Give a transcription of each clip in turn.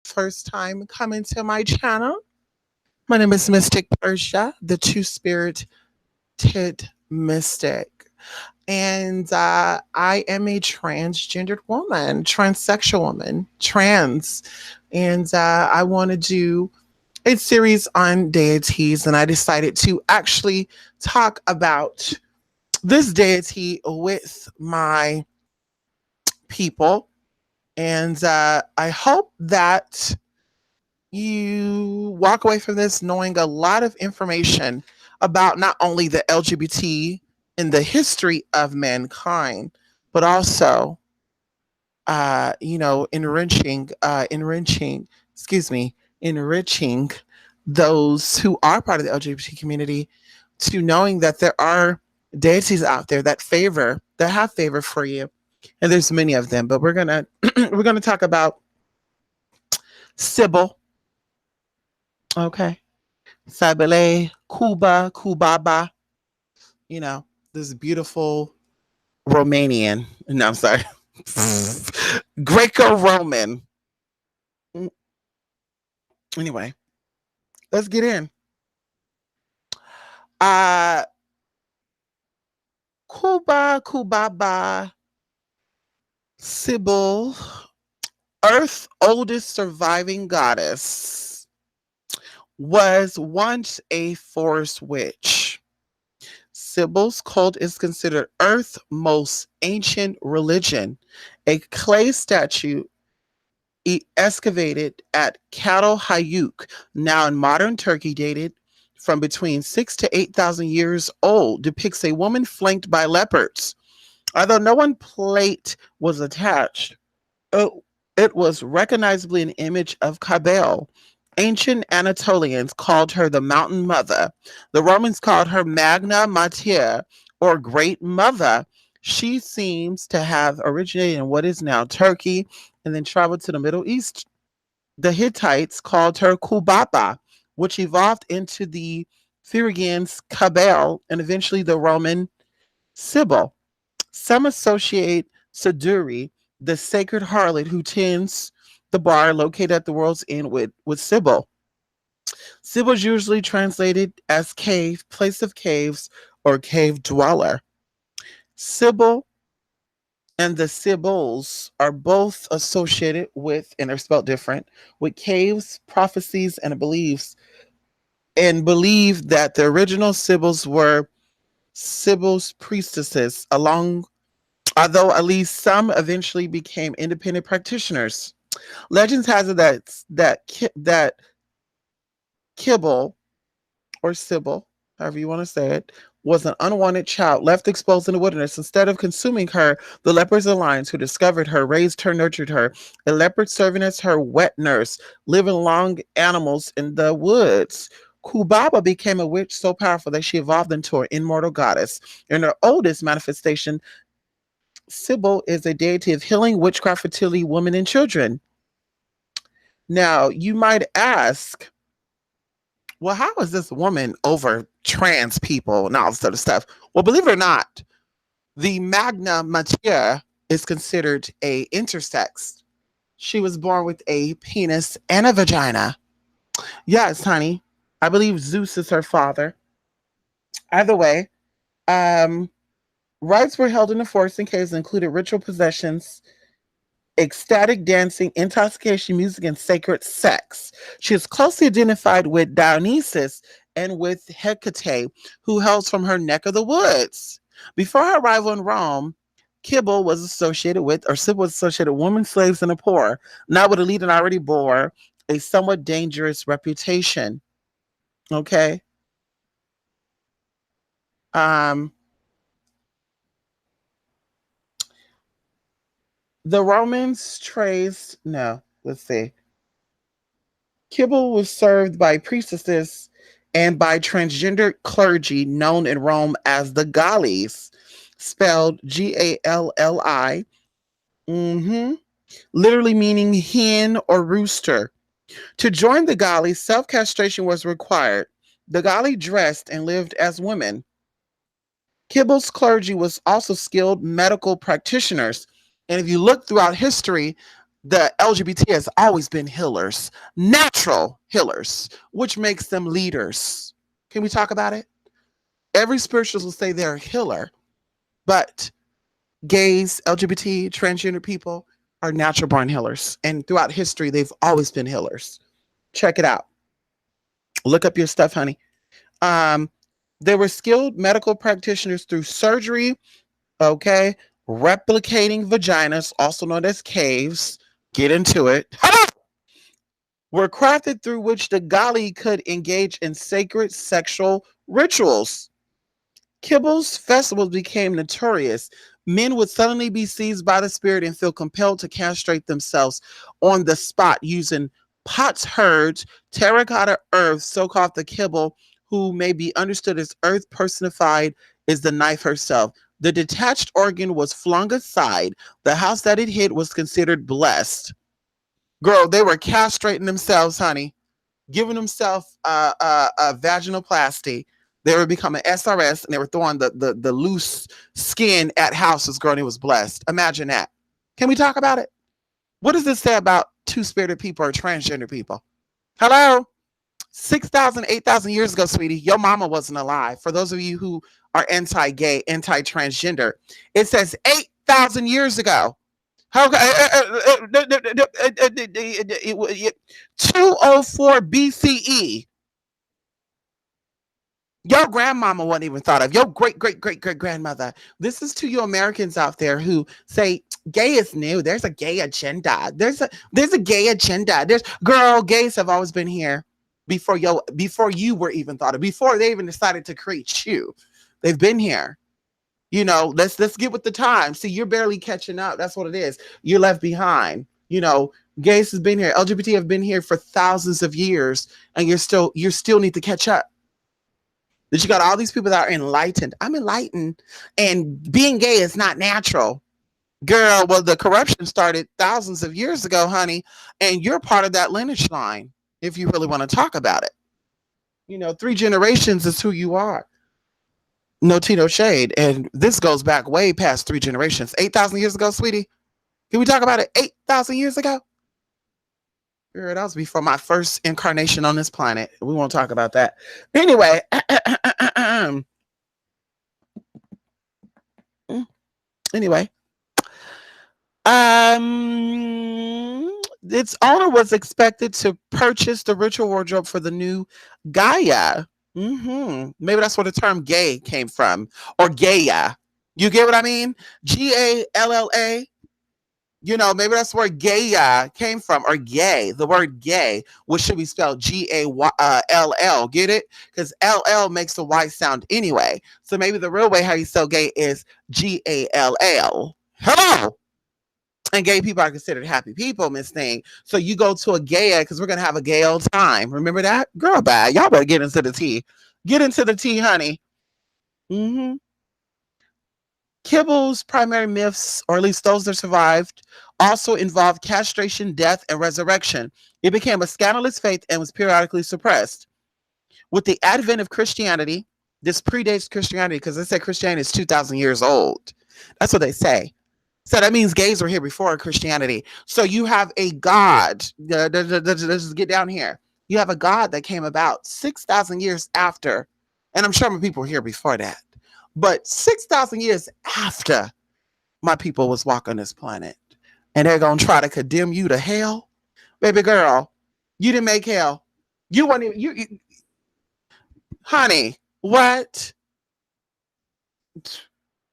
first time coming to my channel, my name is Mystic Persia, the two spirited mystic. And I am a transgendered woman, transsexual woman, trans. And I want to do a series on deities. And I decided to actually talk about this deity with my people. And I hope that you walk away from this knowing a lot of information about not only the LGBT in the history of mankind, but also, excuse me, enriching those who are part of the LGBT community to knowing that there are deities out there that have favor for you, and there's many of them. But we're gonna we're gonna talk about Sybil. Okay. Cybele, Cuba, Cubaba, you know, this beautiful Romanian. No, I'm sorry. Greco Roman. Anyway, let's get in. Uh Cuba, Cubaba, Sybil, Earth's oldest surviving goddess, was once a forest witch. Sybil's cult is considered Earth's most ancient religion. A clay statue excavated at Cattle Hayuk, now in modern Turkey, dated from between 6 to 8,000 years old, depicts a woman flanked by leopards. Although no one plate was attached, it, it was recognizably an image of kybele. Ancient Anatolians called her the Mountain Mother. The Romans called her Magna Mater, or Great Mother. She seems to have originated in what is now Turkey and then traveled to the Middle East. The Hittites called her Kubaba, which evolved into the Phrygians Kybele and eventually the Roman Sibyl. Some associate Saduri, the sacred harlot who tends the bar located at the world's end, with Sybil. Sybil is usually translated as cave, place of caves, or cave dweller. Sybil and the Sibyls are both associated with, and they're spelled different, with caves, prophecies, and beliefs, and believe that the original Sibyls were Sibyl's priestesses, although at least some eventually became independent practitioners. Legends has it that Kibble or Sybil, however you want to say it, was an unwanted child left exposed in the wilderness. Instead of consuming her, the leopards and lions who discovered her, raised her, nurtured her. A leopard serving as her wet nurse, living among animals in the woods. Kubaba became a witch so powerful that she evolved into an immortal goddess. In her oldest manifestation, Sybil is a deity of healing, witchcraft, fertility, women, and children. Now, you might ask, well, how is this woman over trans people and all this other stuff? Well, believe it or not, the magna mater is considered a intersex. She was born with a penis and a vagina. Yes, honey. I believe Zeus is her father. Either way, um, rites were held in the forest and caves, included ritual possessions, ecstatic dancing, intoxication, music, and sacred sex. She is closely identified with Dionysus and with Hecate, who hails from her neck of the woods. Before her arrival in Rome, Kibble was associated with, or Sybil was associated with women, slaves, and the poor, not with elite and already bore a somewhat dangerous reputation. Okay. Um, the Romans traced, no, let's see. Kibble was served by priestesses and by transgender clergy known in Rome as the Gallis, spelled Galli, literally meaning hen or rooster. To join the Galli, self castration was required. The Galli dressed and lived as women. Kibble's clergy was also skilled medical practitioners. And if you look throughout history, The LGBT has always been healers, natural healers, which makes them leaders. Can we talk about it? Every spiritualist will say they're a healer, but gays, LGBT, transgender people are natural born healers. And throughout history, they've always been healers. Check it out. Look up your stuff, honey. Um, they were skilled medical practitioners through surgery, okay, replicating vaginas, also known as caves. Get into it. Were crafted through which the Gali could engage in sacred sexual rituals. Kibble's festivals became notorious. Men would suddenly be seized by the spirit and feel compelled to castrate themselves on the spot using potsherds, terracotta earth, so called the kibble, who may be understood as earth personified is the knife herself. The detached organ was flung aside. The house that it hit was considered blessed. Girl, they were castrating themselves, honey, giving themselves a vaginoplasty. They were becoming SRS and they were throwing the loose skin at houses, girl, and it was blessed. Imagine that. Can we talk about it? What does this say about two-spirited people or transgender people? Hello? 6,000, 8,000 years ago, sweetie, your mama wasn't alive. For those of you who are anti-gay, anti-transgender, it says 8,000 years ago. Okay, 204 BCE. Your grandmama wasn't even thought of. Your great great great great grandmother. This is to you Americans out there who say gay is new. There's a gay agenda. There's a gay agenda. There's girl, gays have always been here before you were even thought of. Before they even decided to create you, they've been here. You know, let's get with the time. See, you're barely catching up. That's what it is. You're left behind. You know, gays has been here. LGBT have been here for thousands of years, and you still need to catch up. That you got all these people that are enlightened. I'm enlightened, and being gay is not natural. Girl, well, the corruption started thousands of years ago, honey, and you're part of that lineage line. If you really want to talk about it, you know, 3 generations is who you are. No tea, no shade. And this goes back way past 3 generations. 8,000 years ago, sweetie. Can we talk about it? 8,000 years ago? Girl, that was before my first incarnation on this planet. We won't talk about that. Anyway, anyway, its owner was expected to purchase the ritual wardrobe for the new Gaia. Maybe that's where the term gay came from, or Gaia. You get what I mean? Galla. You know, maybe that's where Gaia came from, or gay. The word gay, which should be spelled Gall. Get it? Because LL makes the Y sound anyway. So maybe the real way how you spell gay is Gall. Hello. And gay people are considered happy people, Miss Thing. So you go to a gay because we're gonna have a gay old time. Remember that, girl? Bye. Y'all better get into the tea. Get into the tea, honey. Mm-hmm. Kibble's primary myths, or at least those that survived, also involved castration, death, and resurrection. It became a scandalous faith and was periodically suppressed. With the advent of Christianity, this predates Christianity because they say Christianity is 2,000 years old. That's what they say. So that means gays were here before Christianity. So you have a God. Let's get down here. You have a God that came about 6,000 years after, and I'm sure my people were here before that. But 6,000 years after my people was walking this planet, and they're gonna try to condemn you to hell, baby girl, you didn't make hell. You weren't even honey. What,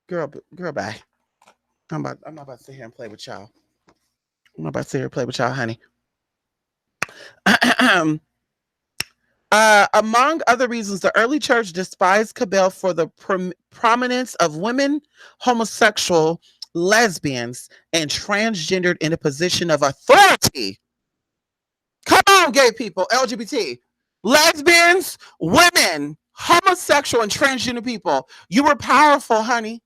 girl, bye. I'm not about to sit here and play with y'all. I'm not about to sit here and play with y'all, honey. Among other reasons, the early church despised kybele for the prominence of women, homosexual, lesbians, and transgendered in a position of authority. Come on, gay people, LGBT, lesbians, women, homosexual, and transgender people. You were powerful, honey.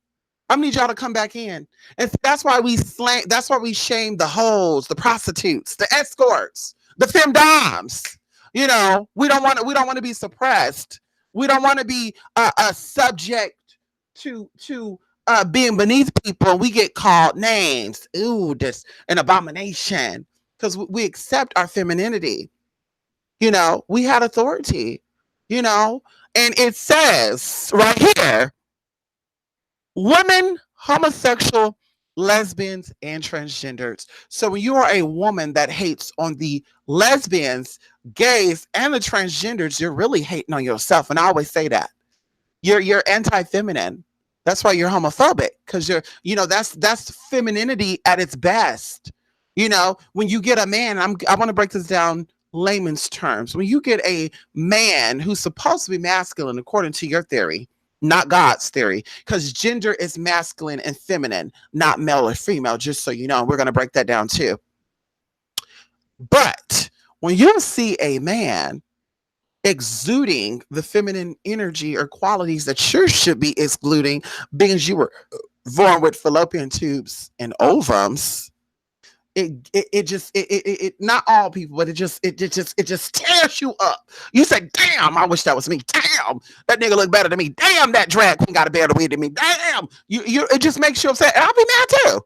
I need y'all to come back in. And that's why we slang, that's why we shame the hoes, the prostitutes, the escorts, the femdoms. You know, we don't want to be suppressed. We don't want to be a subject to being beneath people, we get called names. Ooh, this an abomination. Because we accept our femininity. We had authority, you know, and it says right here, women, homosexual, lesbians, and transgenders. So when you are a woman that hates on the lesbians, gays, and the transgenders, you're really hating on yourself. And I always say that. You're anti-feminine. That's why you're homophobic, because that's femininity at its best. When you get a man, I want to break this down layman's terms. When you get a man who's supposed to be masculine according to your theory, not God's theory, because gender is masculine and feminine, not male or female, just so you know. We're going to break that down too. But when you see a man exuding the feminine energy or qualities that you should be excluding, because you were born with fallopian tubes and ovums, it not all people, but it just tears you up. You say, damn, I wish that was me. Damn, that nigga look better than me. Damn, that drag queen got a better wig than me. Damn, it just makes you upset. And I'll be mad too.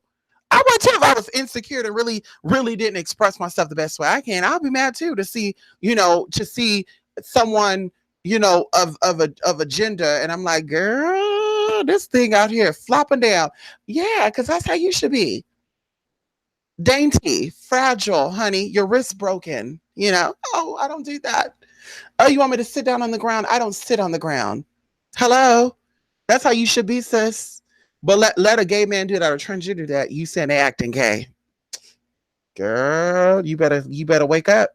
I would too if I was insecure and really didn't express myself the best way I can. I'll be mad too to see someone of a gender, and I'm like, girl, this thing out here flopping down. Yeah, because that's how you should be. Dainty, fragile, honey. Your wrist broken. Oh, I don't do that. Oh, you want me to sit down on the ground? I don't sit on the ground. Hello, that's how you should be, sis. But let a gay man do that or a transgender do that, you saying they acting gay. Girl, you better wake up.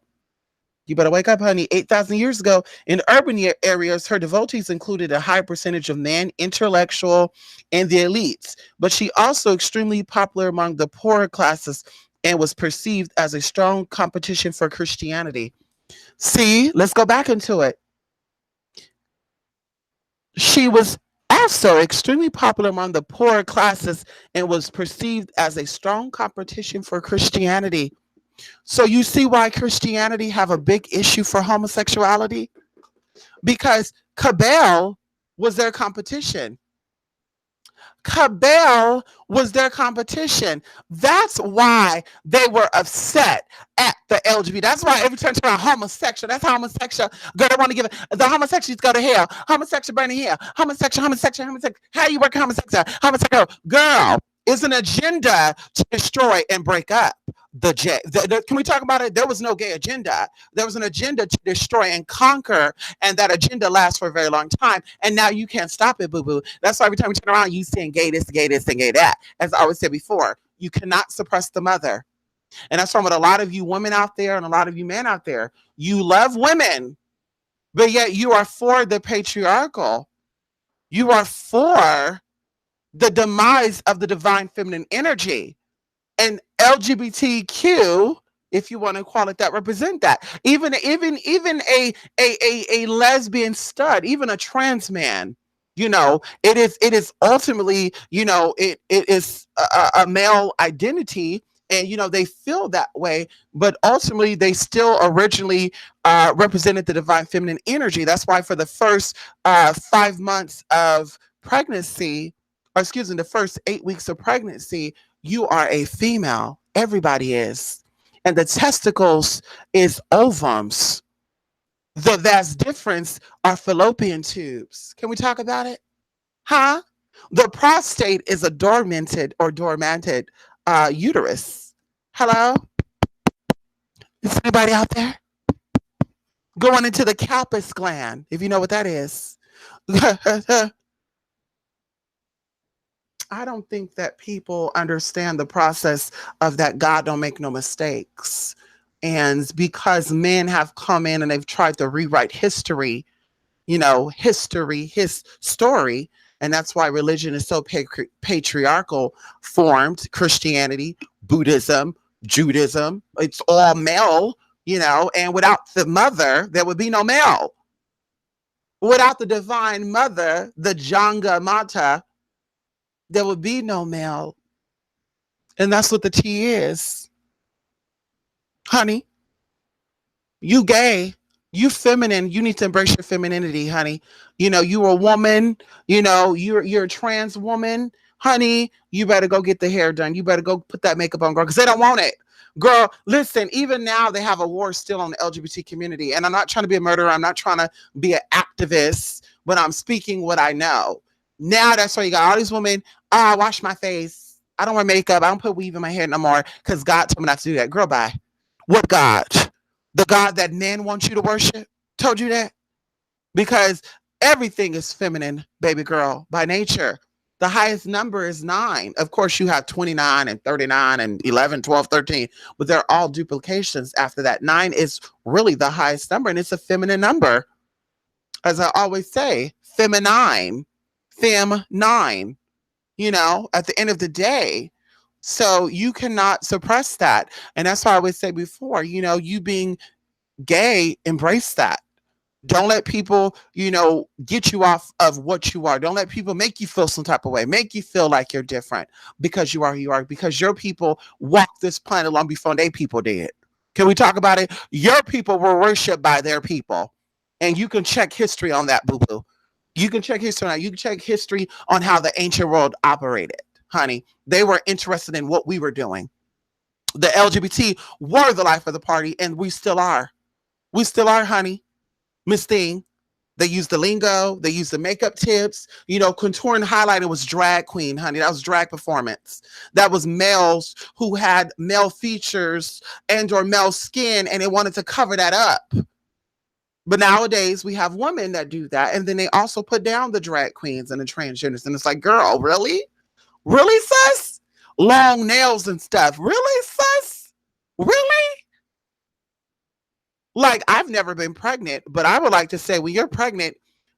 You better wake up, honey. 8,000 years ago, in urban areas, her devotees included a high percentage of men, intellectual, and the elites. But she also extremely popular among the poorer classes and was perceived as a strong competition for Christianity. See, let's go back into it. She was also extremely popular among the poorer classes and was perceived as a strong competition for Christianity. So you see why Christianity have a big issue for homosexuality? Because kybele was their competition. Kybele was their competition. That's why they were upset at the LGBT. That's why every time you're homosexual, that's how homosexual. Girl, they want to give it. The homosexuals go to hell. Homosexual burning hell. Homosexual. How you work homosexual? Homosexual. Girl, is an agenda to destroy and break up can we talk about it? There was no gay agenda. There was an agenda to destroy and conquer, and that agenda lasts for a very long time. And now you can't stop it, boo boo. That's why every time we turn around, you saying gay this, and gay that. As I always said before, you cannot suppress the mother. And that's from what a lot of you women out there and a lot of you men out there. You love women, but yet you are for the patriarchal. You are for the demise of the divine feminine energy. And LGBTQ, if you want to call it that, represent that. Even a lesbian stud, even a trans man, it is ultimately, it is a male identity, and they feel that way, but ultimately they still originally represented the divine feminine energy. That's why for the first 5 months of pregnancy, or excuse me, the first 8 weeks of pregnancy, you are a female. Everybody is. And the testicles is ovums. The vast difference are fallopian tubes. Can we talk about it? Huh? The prostate is a dormanted uterus. Hello? Is anybody out there? Going into the callus gland, if you know what that is. I don't think that people understand the process of that God don't make no mistakes. And because men have come in and they've tried to rewrite history, his story. And that's why religion is so patriarchal formed. Christianity, Buddhism, Judaism, it's all male, and without the mother, there would be no male. Without the divine mother, the Janga Mata, there would be no male. And that's what the T is. Honey, you gay, you feminine, you need to embrace your femininity, honey. You're a woman, you're a trans woman, honey, you better go get the hair done. You better go put that makeup on, girl, because they don't want it. Girl, listen, even now they have a war still on the LGBT community. And I'm not trying to be a murderer. I'm not trying to be an activist, but I'm speaking what I know. Now that's why you got all these women, I wash my face. I don't wear makeup. I don't put weave in my hair no more because God told me not to do that. Girl, bye. What God? The God that men want you to worship told you that? Because everything is feminine, baby girl, by nature. The highest number is 9. Of course, you have 29 and 39 and 11, 12, 13, but they're all duplications after that. 9 is really the highest number, and it's a feminine number. As I always say, feminine, fem 9, at the end of the day. So you cannot suppress that. And that's why I always say before, you being gay, embrace that. Don't let people, get you off of what you are. Don't let people make you feel some type of way, make you feel like you're different because you are who you are, because your people walked this planet long before they people did. Can we talk about it? Your people were worshipped by their people. And you can check history on that, boo boo. You can check history on that. You can check history on how the ancient world operated, honey. They were interested in what we were doing. The LGBT were the life of the party, and we still are. We still are, honey. Miss Thing. They used the lingo. They used the makeup tips. Contour and highlighting was drag queen, honey. That was drag performance. That was males who had male features and or male skin, and they wanted to cover that up. But nowadays we have women that do that, and then they also put down the drag queens and the transgenders, and it's like, girl, really, really, sis? Long nails and stuff, really, sis? Really? Like, I've never been pregnant, but I would like to say when you're pregnant,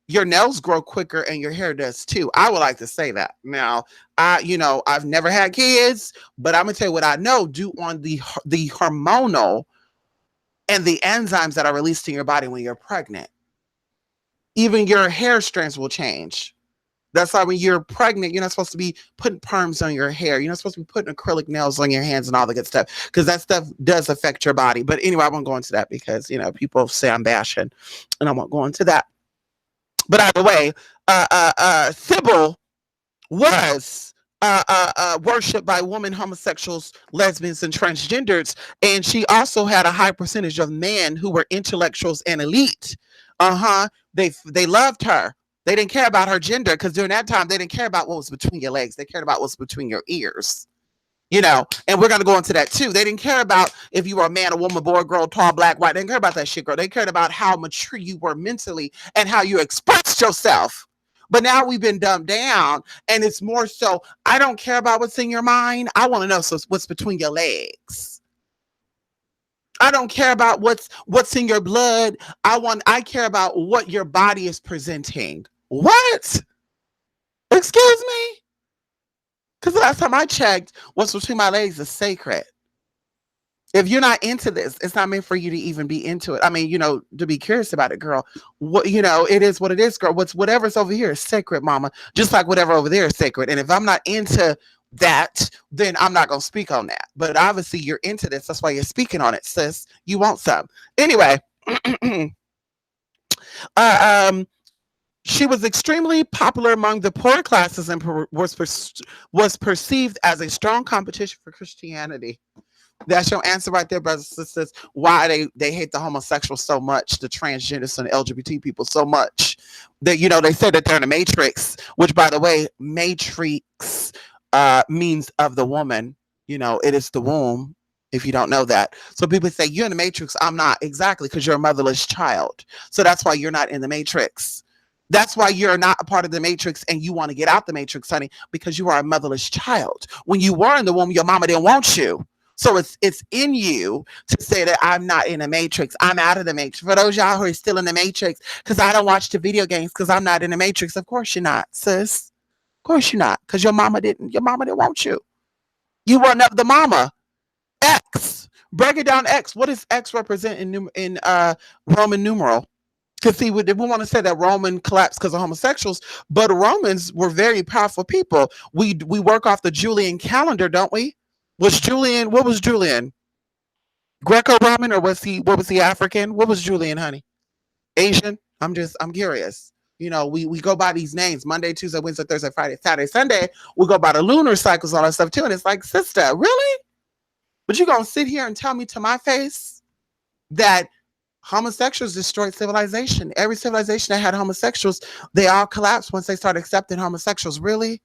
your nails grow quicker and your hair does too. I would like to say that. Now, I've never had kids, but I'm gonna tell you what I know. Do on the hormonal and the enzymes that are released in your body when you're pregnant. Even your hair strands will change. That's why when you're pregnant, you're not supposed to be putting perms on your hair. You're not supposed to be putting acrylic nails on your hands and all the good stuff, because that stuff does affect your body. But anyway, I won't go into that because, people say I'm bashing, and I won't go into that. But either way, Sybil was worshipped by women, homosexuals, lesbians, and transgenders. And she also had a high percentage of men who were intellectuals and elite. They loved her. They didn't care about her gender, because during that time, they didn't care about what was between your legs. They cared about what's between your ears. And we're going to go into that too. They didn't care about if you were a man, a woman, boy, girl, tall, black, white. They didn't care about that shit, girl. They cared about how mature you were mentally and how you expressed yourself. But now we've been dumbed down, and it's more so, I don't care about what's in your mind. I want to know what's between your legs. I don't care about what's in your blood. I care about what your body is presenting. What? Excuse me? Because the last time I checked, what's between my legs is sacred. If you're not into this, it's not meant for you to even be into it. I mean, to be curious about it, girl. It is what it is, girl. Whatever's over here is sacred, mama. Just like whatever over there is sacred. And if I'm not into that, then I'm not going to speak on that. But obviously you're into this. That's why you're speaking on it, sis. You want some. Anyway, she was extremely popular among the poor classes and was perceived as a strong competition for Christianity. That's your answer right there, brothers and sisters. Why they hate the homosexuals so much, the transgenders and the LGBT people so much. That they say that they're in a matrix, which, by the way, matrix means of the woman. It is the womb. If you don't know that. So people say, you're in the matrix. I'm not. Exactly, because you're a motherless child. So that's why you're not in the matrix. That's why you're not a part of the matrix, and you want to get out the matrix, honey, because you are a motherless child. When you were in the womb, your mama didn't want you. So it's in you to say that I'm not in the matrix. I'm out of the matrix. For those y'all who are still in the matrix, because I don't watch the video games because I'm not in the matrix. Of course you're not, sis. Of course you're not, because your mama didn't want you. You weren't of the mama. X. Break it down. X. What does X represent in Roman numeral? Because see, we want to say that Roman collapsed because of homosexuals, but Romans were very powerful people. We work off the Julian calendar, don't we? What was Julian? Greco-Roman, or what was he African? What was Julian, honey? Asian? I'm curious. We go by these names: Monday, Tuesday, Wednesday, Thursday, Friday, Saturday, Sunday. We go by the lunar cycles, all that stuff too. And it's like, sister, really? But you gonna sit here and tell me to my face that homosexuals destroyed civilization? Every civilization that had homosexuals, they all collapsed once they started accepting homosexuals. Really?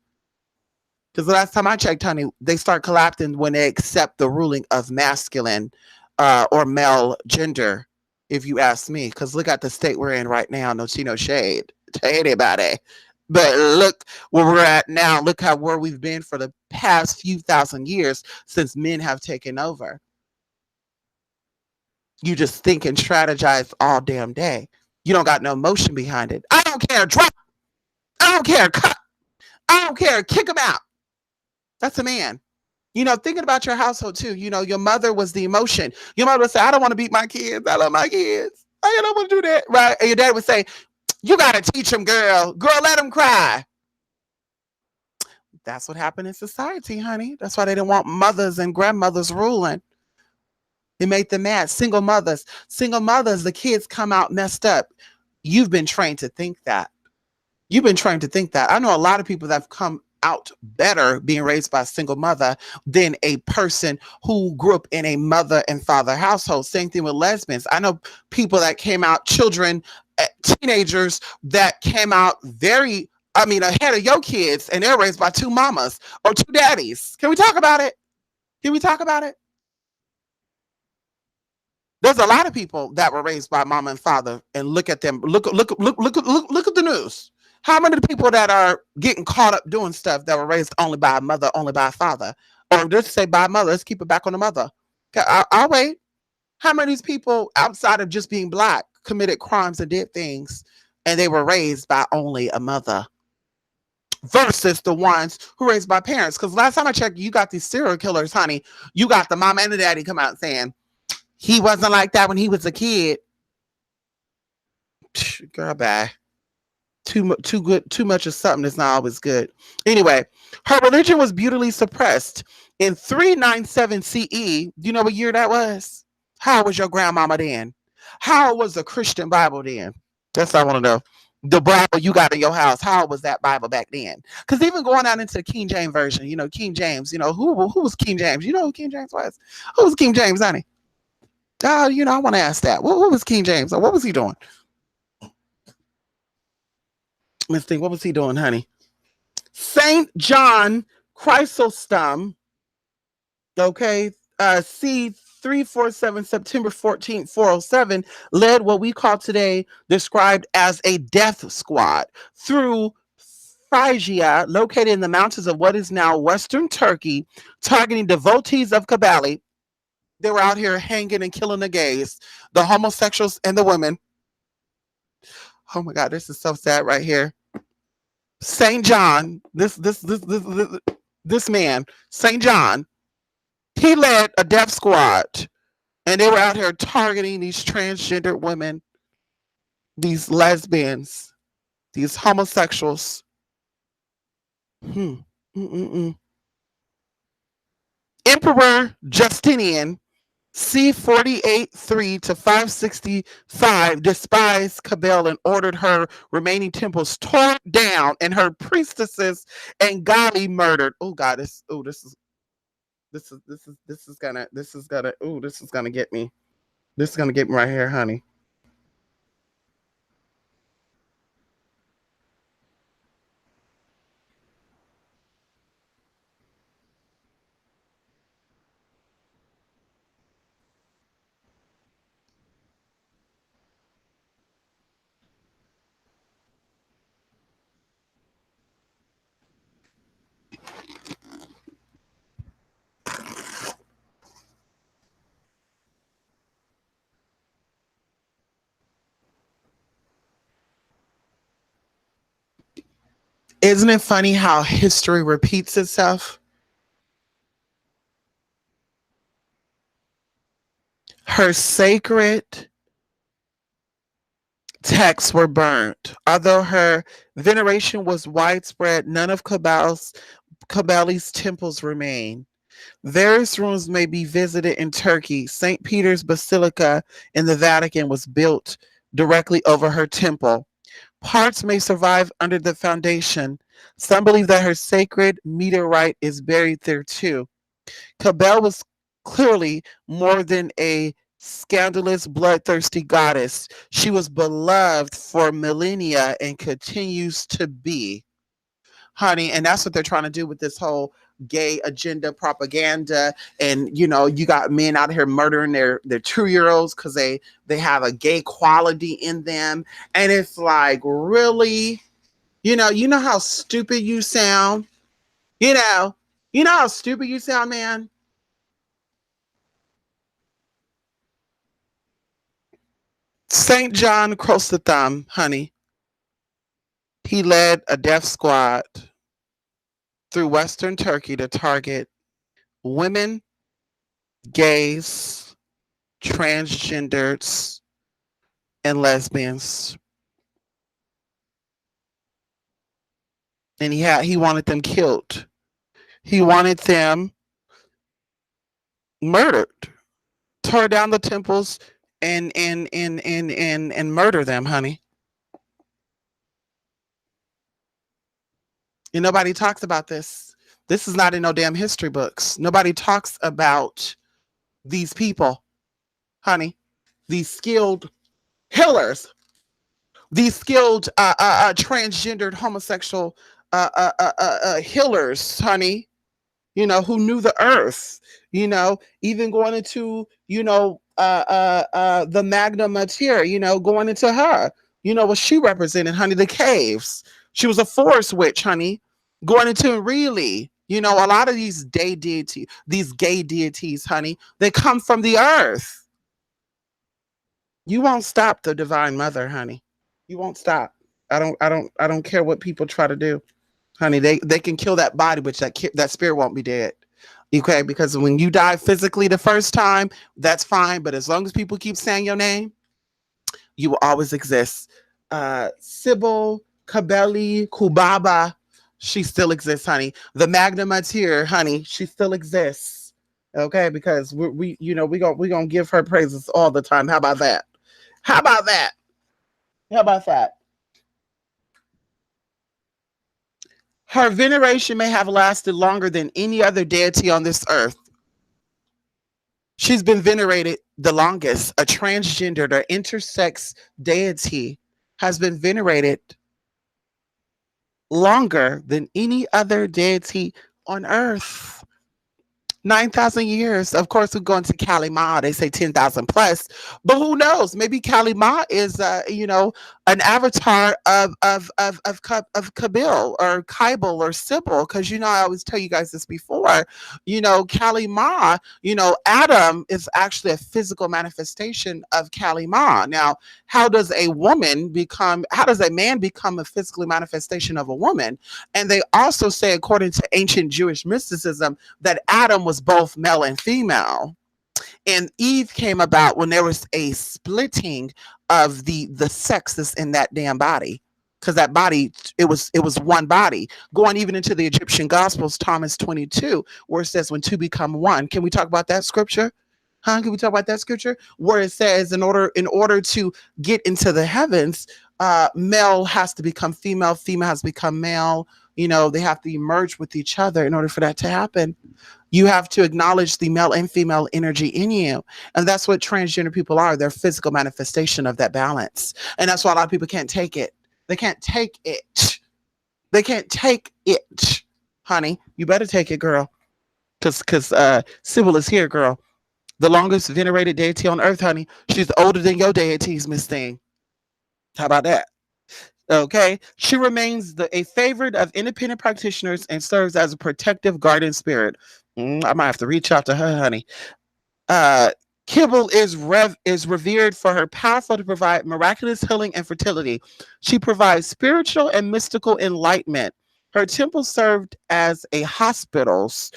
Because the last time I checked, honey, they start collapsing when they accept the ruling of masculine or male gender, if you ask me. Because look at the state we're in right now. No tea, no shade to anybody. But look where we're at now. Look where we've been for the past few thousand years since men have taken over. You just think and strategize all damn day. You don't got no emotion behind it. I don't care. Drop. I don't care. Cut. I don't care. Kick him out. That's a man. Thinking about your household too. Your mother was the emotion. Your mother would say, I don't want to beat my kids. I love my kids. I don't want to do that. Right. And your dad would say, you got to teach them, girl. Girl, let them cry. That's what happened in society, honey. That's why they didn't want mothers and grandmothers ruling. It made them mad. Single mothers, the kids come out messed up. You've been trained to think that. I know a lot of people that have come out better being raised by a single mother than a person who grew up in a mother and father household. Same thing with lesbians. I know people that came out, children, teenagers that came out ahead of your kids, and they're raised by two mamas or two daddies. Can we talk about it? There's a lot of people that were raised by mama and father, and look at them. Look at the news. How many people that are getting caught up doing stuff that were raised only by a mother, only by a father, or just say by a mother? Let's keep it back on the mother. Okay, I'll wait. How many of these people outside of just being black committed crimes and did things, and they were raised by only a mother? Versus the ones who were raised by parents. Because last time I checked, you got these serial killers, honey. You got the mama and the daddy come out saying, he wasn't like that when he was a kid. Girl, bye. Too much of something that's not always good. Anyway, her religion was brutally suppressed in 397 CE. Do you know what year that was? How was your grandmama then? How was the Christian Bible then? That's what I want to know. The Bible you got in your house, how was that Bible back then? Because even going out into the King James version, King James, who was King James? You know who King James was? Who was King James, honey? I want to ask that. What was King James? What was he doing? Let's think. What was he doing, honey? Saint John Chrysostom. Okay. C347 September 14th, 407 led what we call today described as a death squad through Phrygia, located in the mountains of what is now Western Turkey, targeting devotees of kybele. They were out here hanging and killing the gays, the homosexuals, and the women. Oh my God, this is so sad right here. Saint John, this man, Saint John, he led a death squad, and they were out here targeting these transgender women, these lesbians, these homosexuals. Emperor Justinian, C48-3 to 565, despised kybele and ordered her remaining temples torn down and her priestesses and godly murdered. Oh God, this is gonna get me. This is gonna get me right here, honey. Isn't it funny how history repeats itself? Her sacred texts were burnt. Although her veneration was widespread, none of kybele's temples remain. Various rooms may be visited in Turkey. St. Peter's Basilica in the Vatican was built directly over her temple. Parts may survive under the foundation. Some believe that her sacred meteorite is buried there too. Kybele was clearly more than a scandalous, bloodthirsty goddess. She was beloved for millennia and continues to be, honey. And that's what they're trying to do with this whole gay agenda propaganda. And you got men out here murdering their 2 year olds because they have a gay quality in them. And it's like, really? You know how stupid you sound? You know, you know how stupid you sound, man? St. John Chrysostom, honey, he led a death squad through Western Turkey to target women, gays, transgenders, and lesbians. And he wanted them killed. He wanted them murdered, tore down the temples and murder them, honey. And nobody talks about this. This is not in no damn history books. Nobody talks about these people, honey. These skilled healers, these skilled transgendered homosexual healers, honey. Who knew the earth. Even going into the magna materia. Going into her. What she represented, honey, the caves. She was a forest witch, honey. Going into really, a lot of these these gay deities, honey, they come from the earth. You won't stop the divine mother, honey. You won't stop. I don't care what people try to do, honey. They can kill that body, but that spirit won't be dead. Okay, because when you die physically the first time, that's fine. But as long as people keep saying your name, you will always exist. Sybil, Kybele, Kubaba, she still exists, honey. The Magna Mater, honey, she still exists. Okay, because we gonna give her praises all the time. How about that? How about that? How about that? Her veneration may have lasted longer than any other deity on this earth. She's been venerated the longest. A transgendered or intersex deity has been venerated longer than any other deity on earth. 9,000 years. Of course, we go into Kali Ma. They say 10,000 plus, but who knows? Maybe Kali Ma is, an avatar of Kabil or Kybele or Sybil. Because I always tell you guys this before. Kali Ma. Adam is actually a physical manifestation of Kali Ma. Now, how does a man become a physical manifestation of a woman? And they also say, according to ancient Jewish mysticism, that Adam was both male and female. And Eve came about when there was a splitting of the sexes in that damn body. Because that body, it was one body. Going even into the Egyptian Gospels, Thomas 22, where it says when two become one. Can we talk about that scripture? Huh? Can we talk about that scripture where it says in order to get into the heavens, male has to become female, female has to become male. They have to merge with each other in order for that to happen. You have to acknowledge the male and female energy in you. And that's what transgender people are. They're physical manifestation of that balance. And that's why a lot of people can't take it. They can't take it. They can't take it. Honey, you better take it, girl. Because Sybil is here, girl. The longest venerated deity on earth, honey. She's older than your deities, Miss Thing. How about that? Okay. She remains a favorite of independent practitioners and serves as a protective guardian spirit. I might have to reach out to her, honey. Uh, Kybele is revered for her powerful to provide miraculous healing and fertility. She provides spiritual and mystical enlightenment. Her temple served as hospitals.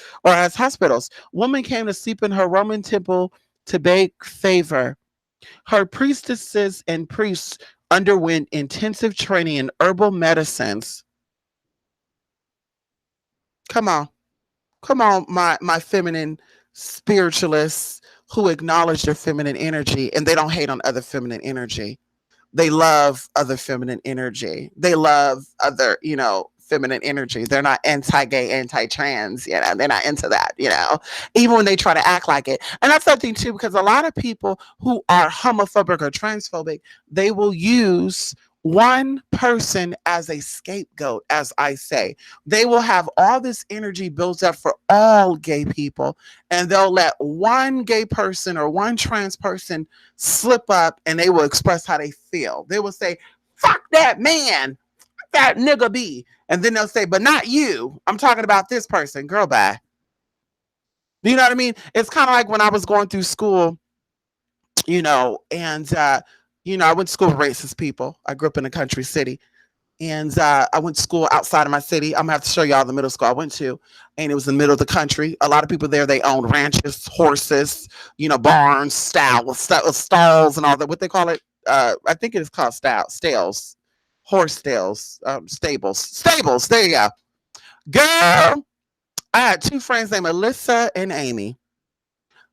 Women came to sleep in her Roman temple to beg favor. Her priestesses and priests underwent intensive training in herbal medicines. Come on. Come on, my feminine spiritualists who acknowledge their feminine energy and they don't hate on other feminine energy. They love other feminine energy. They love other, feminine energy. They're not anti-gay, anti-trans, they're not into that, even when they try to act like it. And that's something too, because a lot of people who are homophobic or transphobic, they will use one person as a scapegoat, as I say. They will have all this energy built up for all gay people, and they'll let one gay person or one trans person slip up, and they will express how they feel. They will say, fuck that man, that nigga be. And then they'll say, but not you. I'm talking about this person. Girl, bye. You know what I mean? It's kind of like when I was going through school, and, I went to school with racist people. I grew up in a country city. And I went to school outside of my city. I'm gonna have to show y'all the middle school I went to, and it was in the middle of the country. A lot of people there, they owned ranches, horses, barns, stalls, and all that. What they call it? I think it is called stalls, horse stalls, stables. There you go, girl. I had two friends named Alyssa and Amy.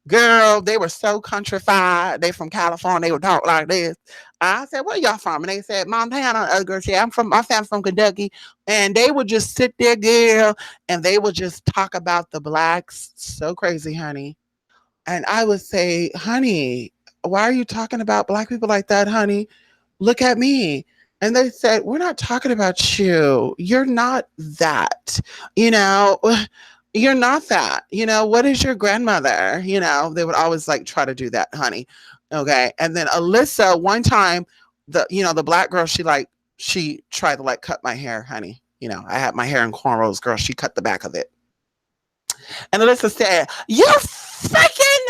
Girl, they were so countrified. They from California. They would talk like this. I said, "Where y'all from?" And they said, "Montana." Girl, yeah, my family from Kentucky. And they would just sit there, girl, and they would just talk about the blacks. So crazy, honey. And I would say, "Honey, why are you talking about black people like that, honey? Look at me." And they said, "We're not talking about you. You're not that. You know, you're not that. What is your grandmother?" They would always like try to do that, honey. Okay. And then Alyssa, one time, the black girl, she tried to like cut my hair, honey. I had my hair in cornrows, girl. She cut the back of it. And Alyssa said, "You freaking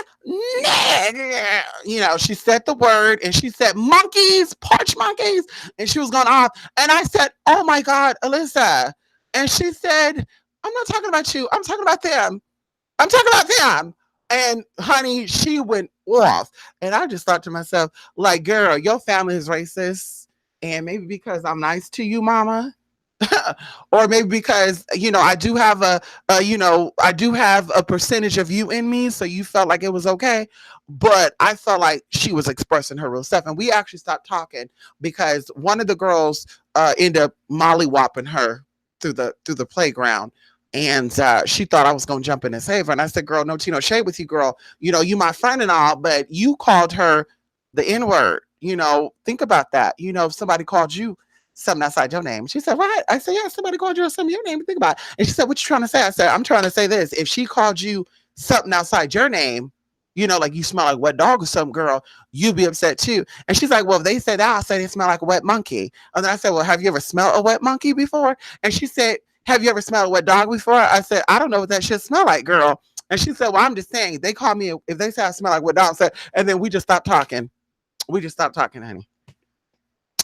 nigger." She said the word, and she said monkeys, porch monkeys, and she was going off. And I said, "Oh my God, Alyssa." And she said, "I'm not talking about you. I'm talking about them. I'm talking about them." And honey, she went off. And I just thought to myself, like, girl, your family is racist. And maybe because I'm nice to you, mama, or maybe because I do have a percentage of you in me, so you felt like it was okay. But I felt like she was expressing her real stuff, and we actually stopped talking because one of the girls ended up mollywopping her through the playground. And she thought I was going to jump in and save her. And I said, "Girl, no tea, no shade with you, girl. You my friend and all, but you called her the N-word. Think about that. If somebody called you something outside your name." She said, "What?" I said, "Yeah, somebody called you something your name. Think about it." And she said, "What you trying to say?" I said, "I'm trying to say this. If she called you something outside your name, like you smell like wet dog or something, girl, you'd be upset too." And she's like, "Well, if they said that, I'll say they smell like a wet monkey." And then I said, "Well, have you ever smelled a wet monkey before?" And she said, "Have you ever smelled a wet dog before?" I said, "I don't know what that shit smell like, girl." And she said, "Well, I'm just saying, they call me, if they say I smell like wet dog," said, and then we just stopped talking. We just stopped talking, honey.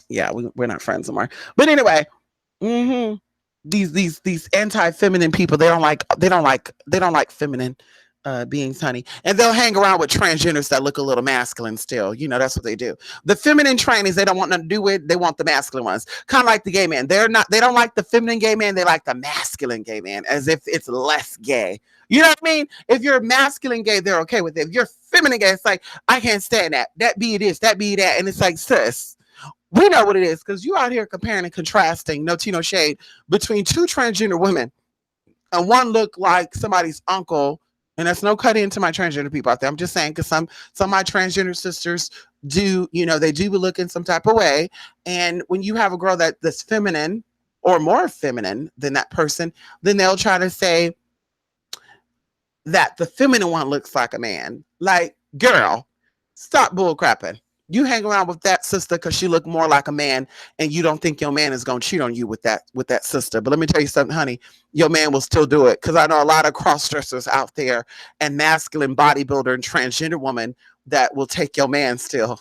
Yeah, we're not friends anymore. But anyway, hmm these anti-feminine people, they don't like feminine beings, honey. And they'll hang around with transgenders that look a little masculine still. That's what they do. The feminine trannies, they don't want nothing to do with, they want the masculine ones. Kind of like the gay man. They don't like the feminine gay man, they like the masculine gay man, as if it's less gay. You know what I mean? If you're masculine gay, they're okay with it. If you're feminine gay, it's like, I can't stand that. That be this, that be that. And it's like, sis, we know what it is, because you out here comparing and contrasting, no tea, no shade, between two transgender women, and one look like somebody's uncle. And that's no cut into my transgender people out there. I'm just saying, because some of my transgender sisters do, they do be looking some type of way. And when you have a girl that's feminine or more feminine than that person, then they'll try to say that the feminine one looks like a man. Like, girl, stop bull crapping. You hang around with that sister because she look more like a man, and you don't think your man is gonna cheat on you with that sister. But let me tell you something, honey, your man will still do it, because I know a lot of cross dressers out there and masculine bodybuilder and transgender woman that will take your man still,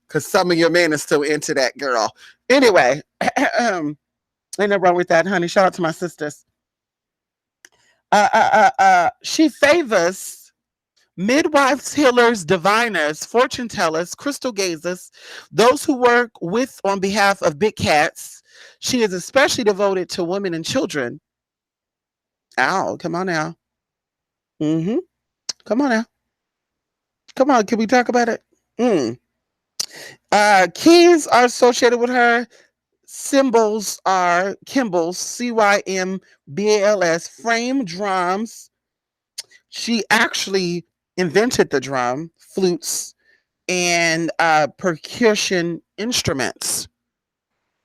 because some of your men is still into that, girl. Anyway, ain't no wrong with that, honey. Shout out to my sisters. She favors midwives, healers, diviners, fortune tellers, crystal gazers, those who work with on behalf of big cats. She is especially devoted to women and children. Ow, come on now. Mm-hmm. Come on now. Come on, can we talk about it? Mm. Keys are associated with her. Cymbals are cymbals, Cymbals, frame drums. She actually invented the drum, flutes, and percussion instruments.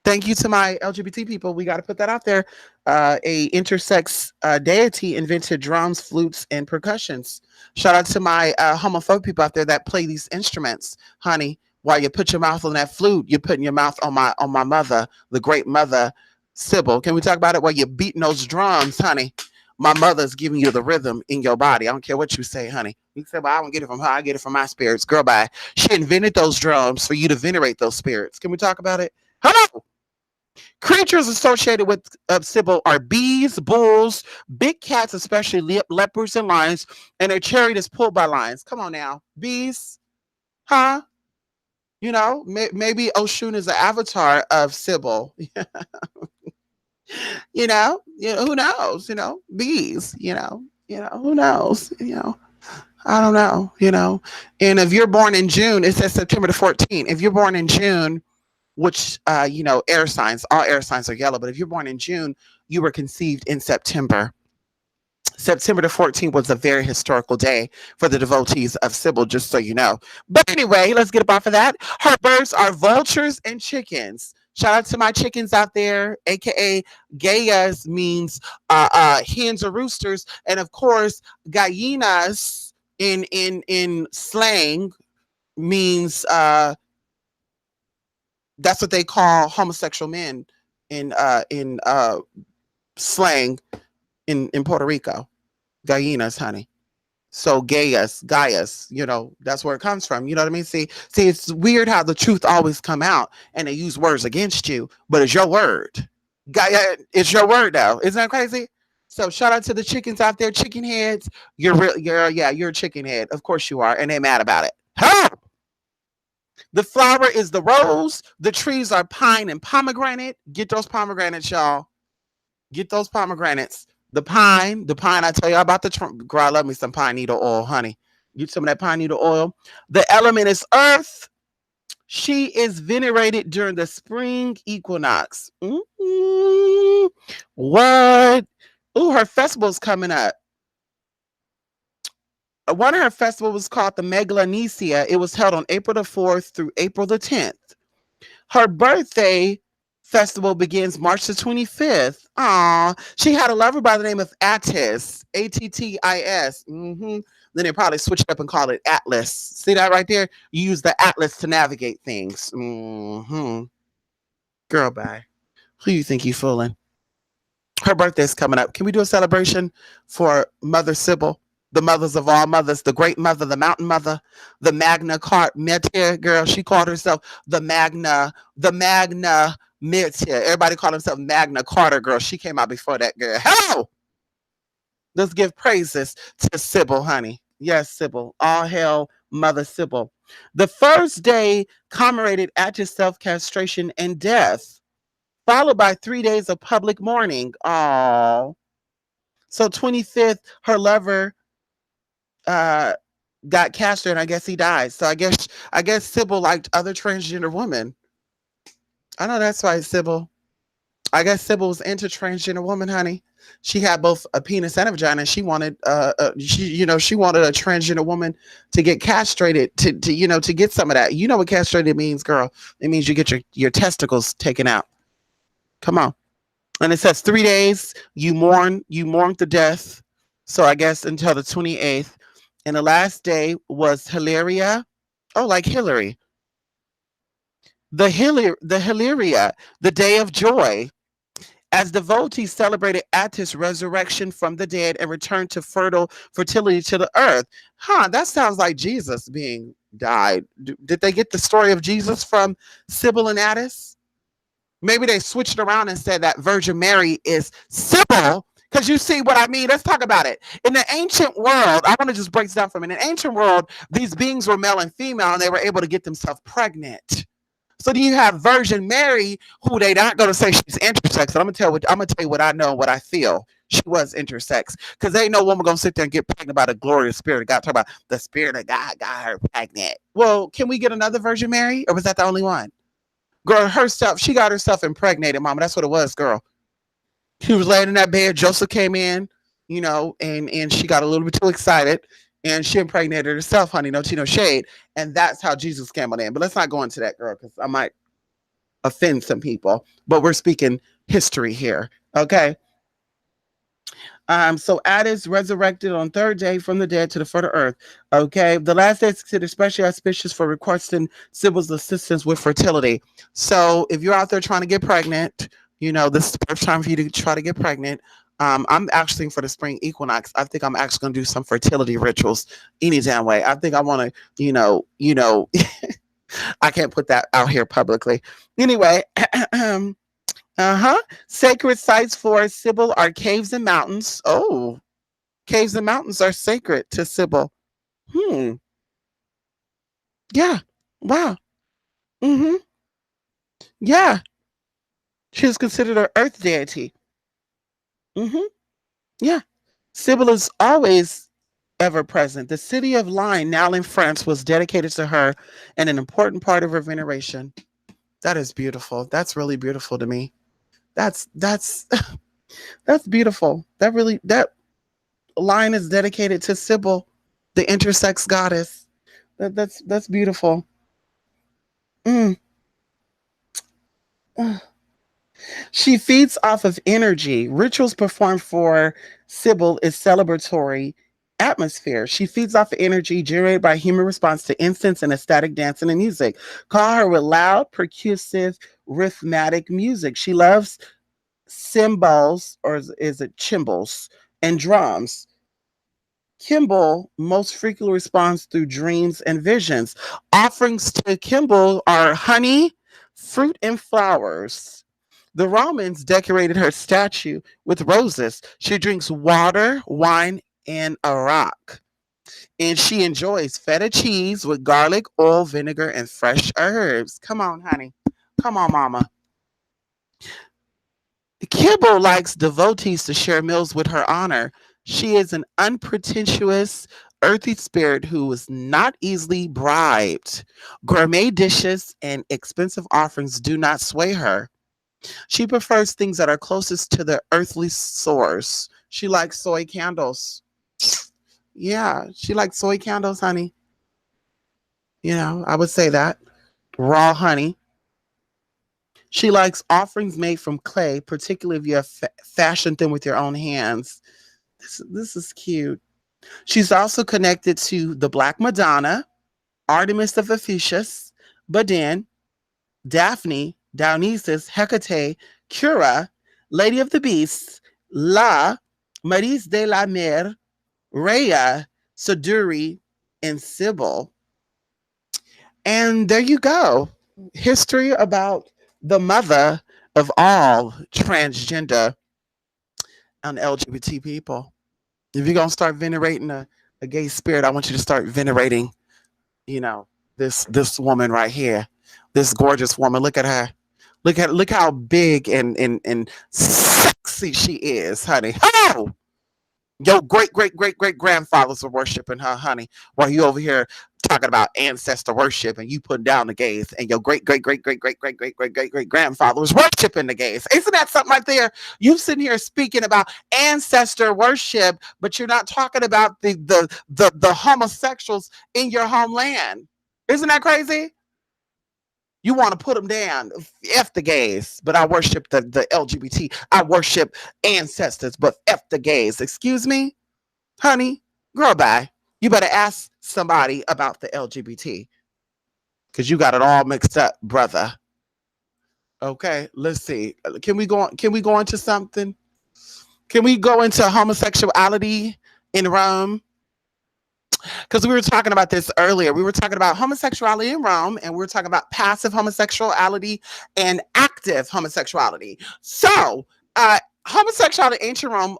Thank you to my LGBT people. We got to put that out there. A intersex deity invented drums, flutes, and percussions. Shout out to my homophobic people out there that play these instruments, honey. While you put your mouth on that flute, you're putting your mouth on my mother, the great mother, Sybil. Can we talk about it? While you're beating those drums, honey. My mother's giving you the rhythm in your body. I don't care what you say, honey. You say, well, I don't get it from her. I get it from my spirits. Girl, bye. She invented those drums for you to venerate those spirits. Can we talk about it? Hello. Creatures associated with Sybil are bees, bulls, big cats, especially leopards and lions, and their chariot is pulled by lions. Come on now. Bees? Huh? You know, maybe Oshun is the avatar of Sybil. Who knows? Bees, who knows? I don't know. And if you're born in June, it says September the 14th. If you're born in June, which air signs, all air signs are yellow, but if you're born in June, you were conceived in September. September the 14th was a very historical day for the devotees of Sybil, just so you know. But anyway, let's get up off of that. Her birds are vultures and chickens. Shout out to my chickens out there, aka Gaias means hens or roosters, and of course gallinas in slang means that's what they call homosexual men in slang in Puerto Rico. Gallinas, honey. So Gaius, that's where it comes from. You know what I mean? See, it's weird how the truth always come out and they use words against you, but it's your word. Gaia, it's your word though. Isn't that crazy? So shout out to the chickens out there, chicken heads. You're a chicken head. Of course you are, and they're mad about it. Huh? The flower is the rose. The trees are pine and pomegranate. Get those pomegranates, y'all. Get those pomegranates. The pine, I tell you about the girl. I love me some pine needle oil, honey. Get some of that pine needle oil. The element is earth. She is venerated during the spring equinox. Mm-hmm. What? Ooh, her festival's coming up. One of her festivals was called the Megalonesia. It was held on April the 4th through April the 10th. Her birthday festival begins March the 25th. Aw, she had a lover by the name of Attis, Attis. Mm-hmm. Then they probably switched up and called it Atlas. See that right there? You use the Atlas to navigate things. Mm-hmm. Girl, bye. Who you think you fooling? Her birthday's coming up. Can we do a celebration for Mother Sybil? The mothers of all mothers, the great mother, the mountain mother, the magna meteor girl. She called herself the magna meteor. Everybody called herself Magna Carter girl. She came out before that girl. Hello! Let's give praises to Sybil, honey. Yes, Sybil. All hail Mother Sybil. The first day commemorated after self-castration and death, followed by 3 days of public mourning. Oh. So 25th, her lover got castrated, and I guess he died. So I guess Sybil liked other transgender women. I know that's right, Sybil. I guess Sybil was into transgender woman, honey. She had both a penis and a vagina. And she wanted she wanted a transgender woman to get castrated to get some of that. You know what castrated means, girl? It means you get your testicles taken out. Come on. And it says 3 days you mourn the death. So I guess until the 28th. And the last day was Hilaria. Oh, like Hillary. The Hilaria, the day of joy. As devotees celebrated Attis' resurrection from the dead and returned to fertility to the earth. Huh, that sounds like Jesus being died. Did they get the story of Jesus from Sybil and Attis? Maybe they switched around and said that Virgin Mary is Sybil. Because you see what I mean? Let's talk about it. In the ancient world, I want to just break this down for a minute. In the ancient world, these beings were male and female, and they were able to get themselves pregnant. So then you have Virgin Mary, who they not gonna say she's intersex. And I'm gonna tell you what I know and what I feel. She was intersex. Because ain't no woman gonna sit there and get pregnant by the glorious spirit of God. Talk about the spirit of God got her pregnant. Well, can we get another Virgin Mary? Or was that the only one? Girl, herself, she got herself impregnated, mama. That's what it was, girl. She was laying in that bed. Joseph came in, and she got a little bit too excited, and she impregnated herself, honey. No tea, no shade. And that's how Jesus came on in. But let's not go into that, girl, because I might offend some people. But we're speaking history here, okay? So Addis resurrected on third day from the dead to the further earth. Okay. The last day is considered especially auspicious for requesting Sybil's assistance with fertility. So if you're out there trying to get pregnant, this is the perfect time for you to try to get pregnant. I'm actually for the spring equinox. I think I'm actually gonna do some fertility rituals any damn way. I think I want to, I can't put that out here publicly. Anyway, sacred sites for Sybil are caves and mountains. Oh, caves and mountains are sacred to Sybil. Hmm. Yeah. Wow. Mm-hmm. Yeah. She was considered an earth deity. Mm-hmm. Yeah. Sybil is always ever present. The city of Lyons, now in France, was dedicated to her and an important part of her veneration. That is beautiful. That's really beautiful to me. That's that's beautiful. That line is dedicated to Sybil, the intersex goddess. That's beautiful. Mm. She feeds off of energy. Rituals performed for Sybil is celebratory atmosphere. She feeds off of energy generated by human response to incense and ecstatic dancing and music. Call her with loud, percussive, rhythmic music. She loves cymbals, or is it cymbals, and drums. Kimball most frequently responds through dreams and visions. Offerings to Kimball are honey, fruit, and flowers. The Romans decorated her statue with roses. She drinks water, wine, and a rock. And she enjoys feta cheese with garlic, oil, vinegar, and fresh herbs. Come on, honey. Come on, mama. Kibble likes devotees to share meals with her honor. She is an unpretentious, earthy spirit who is not easily bribed. Gourmet dishes and expensive offerings do not sway her. She prefers things that are closest to the earthly source. She likes soy candles. Yeah, she likes soy candles, honey. I would say that. Raw honey. She likes offerings made from clay, particularly if you have fashioned them with your own hands. This is cute. She's also connected to the Black Madonna, Artemis of Ephesus, Badin, Daphne, Dionysus, Hecate, Cura, Lady of the Beasts, La, Marise de la Mer, Rhea, Saduri, and Sybil. And there you go. History about the mother of all transgender and LGBT people. If you're gonna start venerating a gay spirit, I want you to start venerating, you know, this woman right here, this gorgeous woman. Look at her. Look how big and sexy she is, honey. Oh, your great grandfathers were worshiping her, honey. While you over here talking about ancestor worship and you putting down the gays, and your great grandfather was worshiping the gays. Isn't that something right there? You sitting here speaking about ancestor worship, but you're not talking about the homosexuals in your homeland. Isn't that crazy? You want to put them down. F the gays, but I worship the LGBT. I worship ancestors, but F the gays. Excuse me, honey, girl, bye. You better ask somebody about the LGBT because you got it all mixed up, brother. Okay, let's see. Can we go on? Can we go into something? Can we go into homosexuality in Rome? Because we were talking about this earlier. We were talking about homosexuality in Rome, and we were talking about passive homosexuality and active homosexuality. So, homosexuality in ancient Rome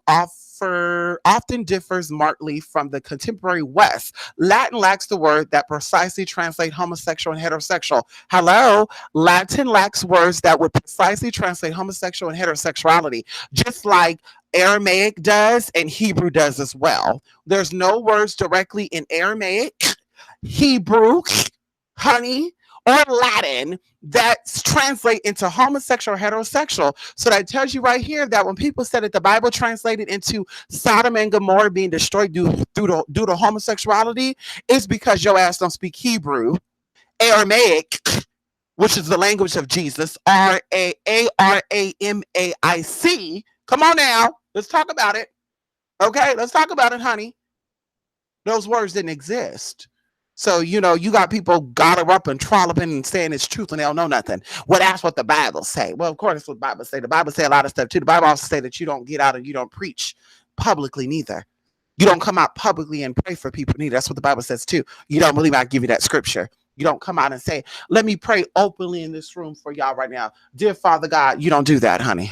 often differs markedly from the contemporary West. Latin lacks the word that precisely translate homosexual and heterosexual. Hello, Latin lacks words that would precisely translate homosexual and heterosexuality, just like Aramaic does and Hebrew does as well. There's no words directly in Aramaic, Hebrew, honey, or Latin that translate into homosexual or heterosexual. So that tells you right here that when people said that the Bible translated into Sodom and Gomorrah being destroyed due to homosexuality, it's because your ass don't speak Hebrew, Aramaic, which is the language of Jesus, Aramaic. Come on now, let's talk about it. Okay, let's talk about it, honey. Those words didn't exist. So, you got people got her up and trolloping and saying it's truth and they don't know nothing. Well, that's what the Bible say. Well, of course, that's what the Bible say. The Bible say a lot of stuff too. The Bible also say that you don't get out and you don't preach publicly neither. You don't come out publicly and pray for people neither. That's what the Bible says too. You don't believe I give you that scripture. You don't come out and say, let me pray openly in this room for y'all right now. Dear Father God, you don't do that, honey.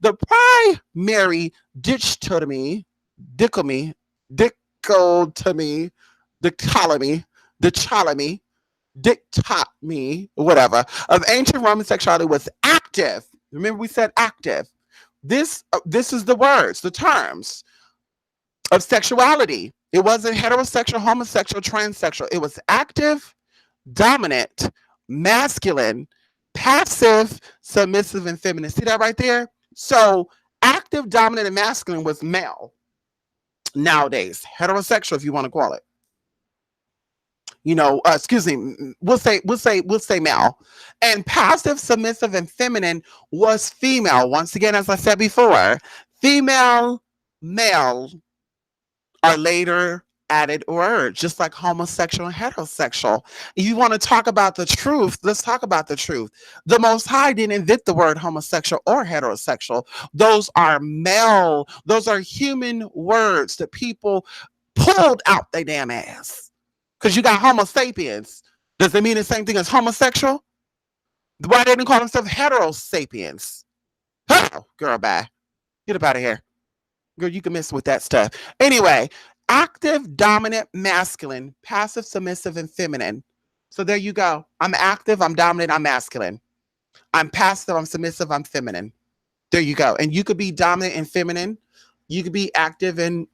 The primary dichotomy, dichotomy, whatever, of ancient Roman sexuality was active. Remember, we said active. This is the words, the terms of sexuality. It wasn't heterosexual, homosexual, transsexual. It was active, dominant, masculine, passive, submissive, and feminine. See that right there? So active, dominant, and masculine was male. Nowadays, heterosexual, if you want to call it. Excuse me, we'll say male. And passive, submissive, and feminine was female. Once again, as I said before, female, male are later added words, just like homosexual and heterosexual. If you want to talk about the truth, let's talk about the truth. The Most High didn't invent the word homosexual or heterosexual. Those are male, those are human words that people pulled out their damn ass. Because you got homo sapiens. Does it mean the same thing as homosexual? Why they didn't call themselves heterosapiens? Oh, girl, bye. Get up out of here. Girl, you can mess with that stuff. Anyway, active, dominant, masculine, passive, submissive, and feminine. So there you go. I'm active, I'm dominant, I'm masculine. I'm passive, I'm submissive, I'm feminine. There you go. And you could be dominant and feminine. You could be active and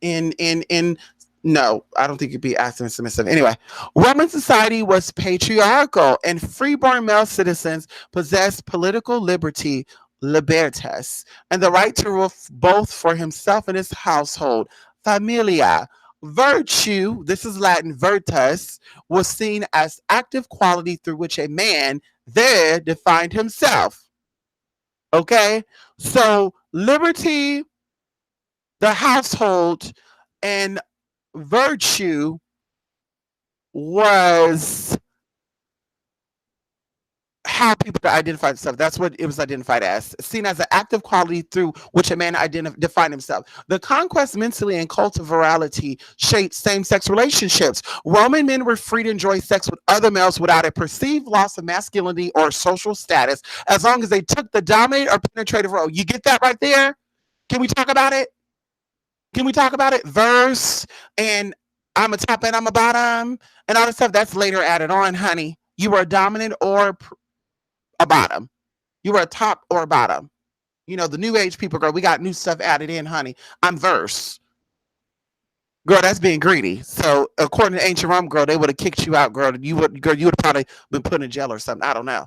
no, I don't think you'd be active and submissive. Anyway, Roman society was patriarchal, and freeborn male citizens possessed political liberty, libertas, and the right to rule both for himself and his household, familia. Virtue, this is Latin, virtus, was seen as active quality through which a man there defined himself. Okay, so liberty, the household, and virtue was how people identify themselves. That's what it was identified as, seen as an active quality through which a man defined himself. The conquest mentally and cult of virality shaped same-sex relationships. Roman men were free to enjoy sex with other males without a perceived loss of masculinity or social status, as long as they took the dominant or penetrative role. You get that right there? Can we talk about it? Can we talk about it? Verse and I'm a top and I'm a bottom and all this stuff. That's later added on, honey. You were a dominant or a bottom. You were a top or a bottom. The new age people, girl, we got new stuff added in, honey. I'm verse. Girl, that's being greedy. So according to ancient Rome, girl, they would have kicked you out, girl. You would have probably been put in jail or something. I don't know.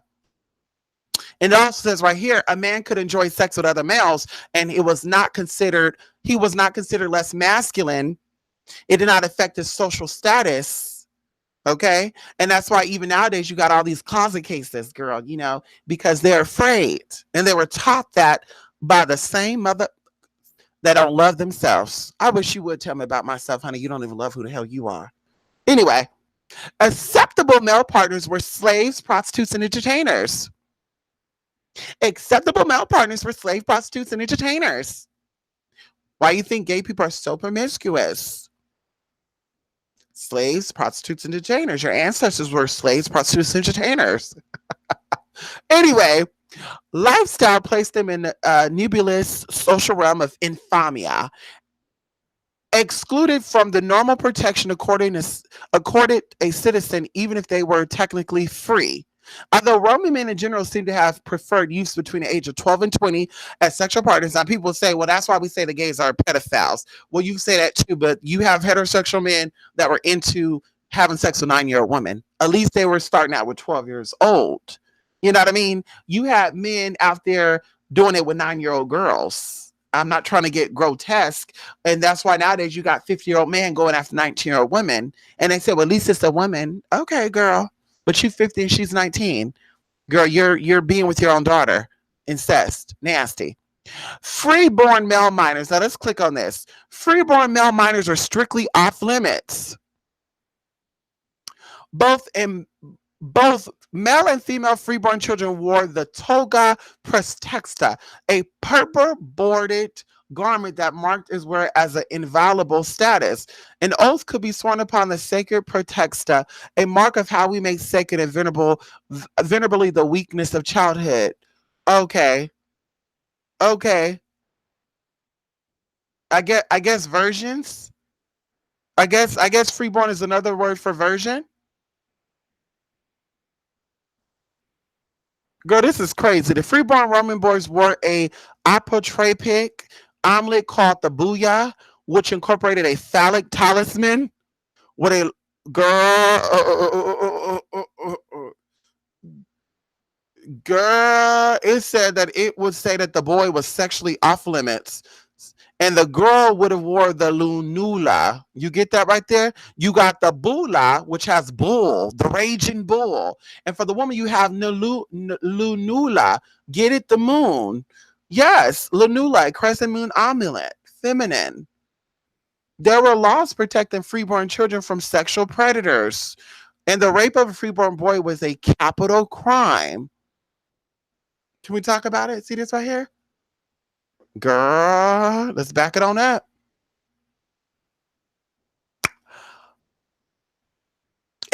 And it also says right here, a man could enjoy sex with other males, and he was not considered less masculine. It did not affect his social status. Okay. And that's why even nowadays you got all these closet cases, girl, because they're afraid. And they were taught that by the same mother that don't love themselves. I wish you would tell me about myself, honey. You don't even love who the hell you are. Anyway, acceptable male partners were slaves, prostitutes, and entertainers. Acceptable male partners were slave, prostitutes, and entertainers. Why do you think gay people are so promiscuous? Slaves, prostitutes, and entertainers. Your ancestors were slaves, prostitutes, and entertainers. Anyway, Lifestyle placed them in the nebulous social realm of infamia, excluded from the normal protection accorded a citizen, even if they were technically free. Although Roman men in general seem to have preferred youths between the age of 12 and 20 as sexual partners. Now, people say, well, that's why we say the gays are pedophiles. Well, you say that too, but you have heterosexual men that were into having sex with 9-year-old women. At least they were starting out with 12 years old. You know what I mean? You had men out there doing it with 9-year-old girls. I'm not trying to get grotesque. And that's why nowadays you got 50-year-old men going after 19-year-old women. And they say, well, at least it's a woman. Okay, girl. But you 50 and she's 19. Girl, you're being with your own daughter. Incest. Nasty. Freeborn male minors. Now let's click on this. Freeborn male minors are strictly off limits. Both male and female freeborn children wore the toga praetexta, a purple bordered garment that marked his wear as an inviolable status. An oath could be sworn upon the sacred praetexta, a mark of how we make sacred and venerably the weakness of childhood. Okay, okay. I guess versions. I guess freeborn is another word for version. Girl, this is crazy. The freeborn Roman boys wore a apotrapic omelet called the booyah, which incorporated a phallic talisman with a girl. It said that it would say that the boy was sexually off limits. And the girl would have wore the lunula. You get that right there? You got the bula, which has bull, the raging bull. And for the woman, you have lunula. Get it? The moon. Yes, lunula, crescent moon amulet, feminine. There were laws protecting freeborn children from sexual predators. And the rape of a freeborn boy was a capital crime. Can we talk about it? See this right here? Girl, let's back it on up.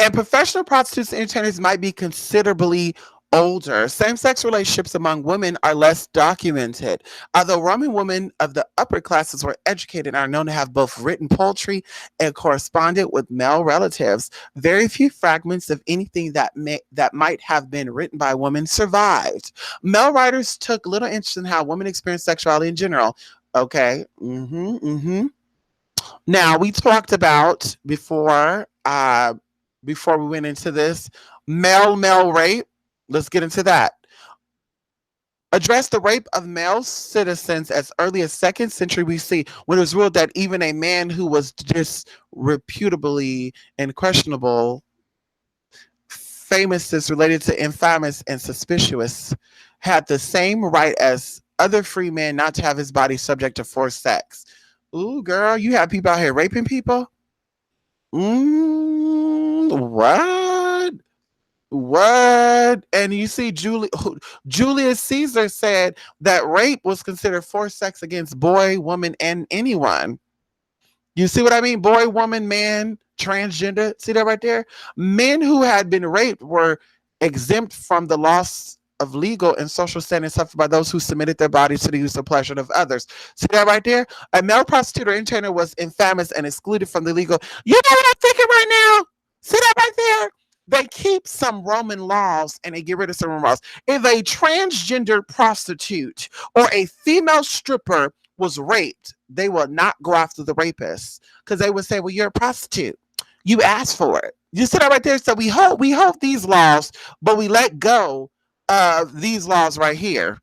And professional prostitutes and entertainers might be considerably older. Same sex relationships among women are less documented. Although Roman women of the upper classes were educated and are known to have both written poetry and corresponded with male relatives, very few fragments of anything that might have been written by women survived. Male writers took little interest in how women experience sexuality in general. Okay. Now we talked about before we went into this male rape. Let's get into that. Addressed the rape of male citizens as early as second century BC, when it was ruled that even a man who was disreputably and questionable, famous is related to infamous and suspicious, had the same right as other free men not to have his body subject to forced sex. Ooh, girl, you have people out here raping people? What? What? And you see, Julius Caesar said that rape was considered forced sex against boy, woman, and anyone. You see what I mean? Boy, woman, man, transgender. See that right there? Men who had been raped were exempt from the loss of legal and social standing suffered by those who submitted their bodies to the use of pleasure of others. See that right there? A male prostitute or entertainer was infamous and excluded from the legal. You know what I'm thinking right now? See that right there? They keep some Roman laws and they get rid of some Roman laws. If a transgender prostitute or a female stripper was raped, they will not go after the rapist because they would say, well, you're a prostitute. You asked for it. You see that right there? So we hope these laws, but we let go of these laws right here.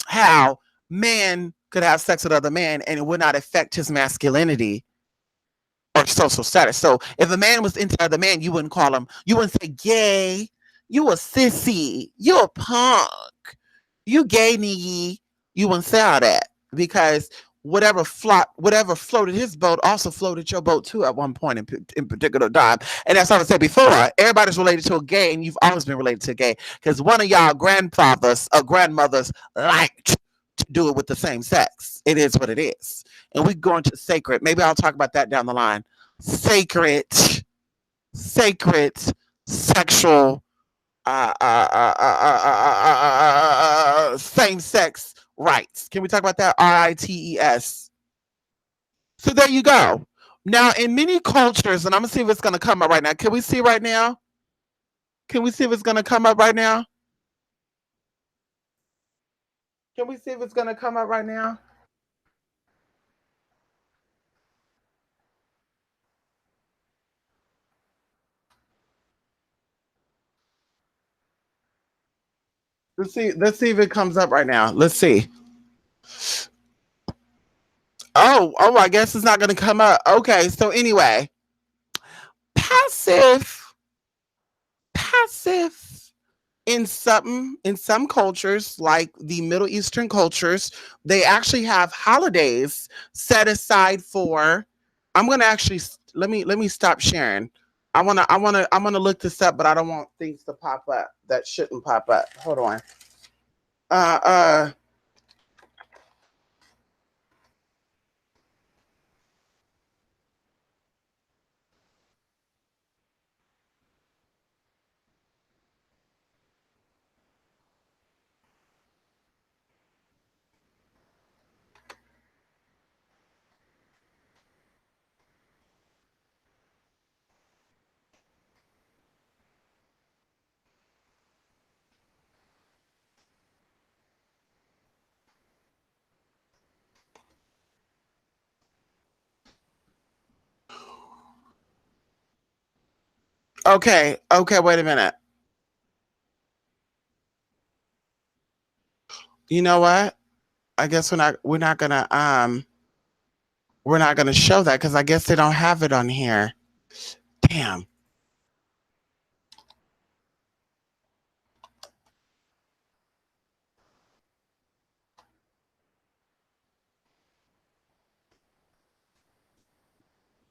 How man could have sex with other men and it would not affect his masculinity or social status. So if a man was into other man, you wouldn't call him, you wouldn't say gay, you a sissy, you a punk, you gay niggy. You wouldn't say all that because whatever floated his boat also floated your boat too at one point in particular time. And that's what I said before. Everybody's related to a gay, and you've always been related to a gay because one of y'all grandfathers or grandmothers liked to do it with the same sex. It is what it is. And we go into sacred. Maybe I'll talk about that down the line. Sacred sexual same sex rights. Can we talk about that? rights. So there you go. Now, in many cultures, and I'm gonna see if it's gonna come up right now. Can we see right now? Can we see if it's gonna come up right now? Can we see if it's gonna come up right now? Let's see. Let's see if it comes up right now. Let's see. Oh, I guess it's not gonna come up. Okay, so anyway, passive, passive in some cultures like the Middle Eastern cultures, they actually have holidays set aside for. I'm gonna actually let me stop sharing. I wanna look this up, but I don't want things to pop up that shouldn't pop up. Hold on. Uh uh okay, wait a minute. You know what? I guess we're not gonna show that because I guess they don't have it on here. Damn.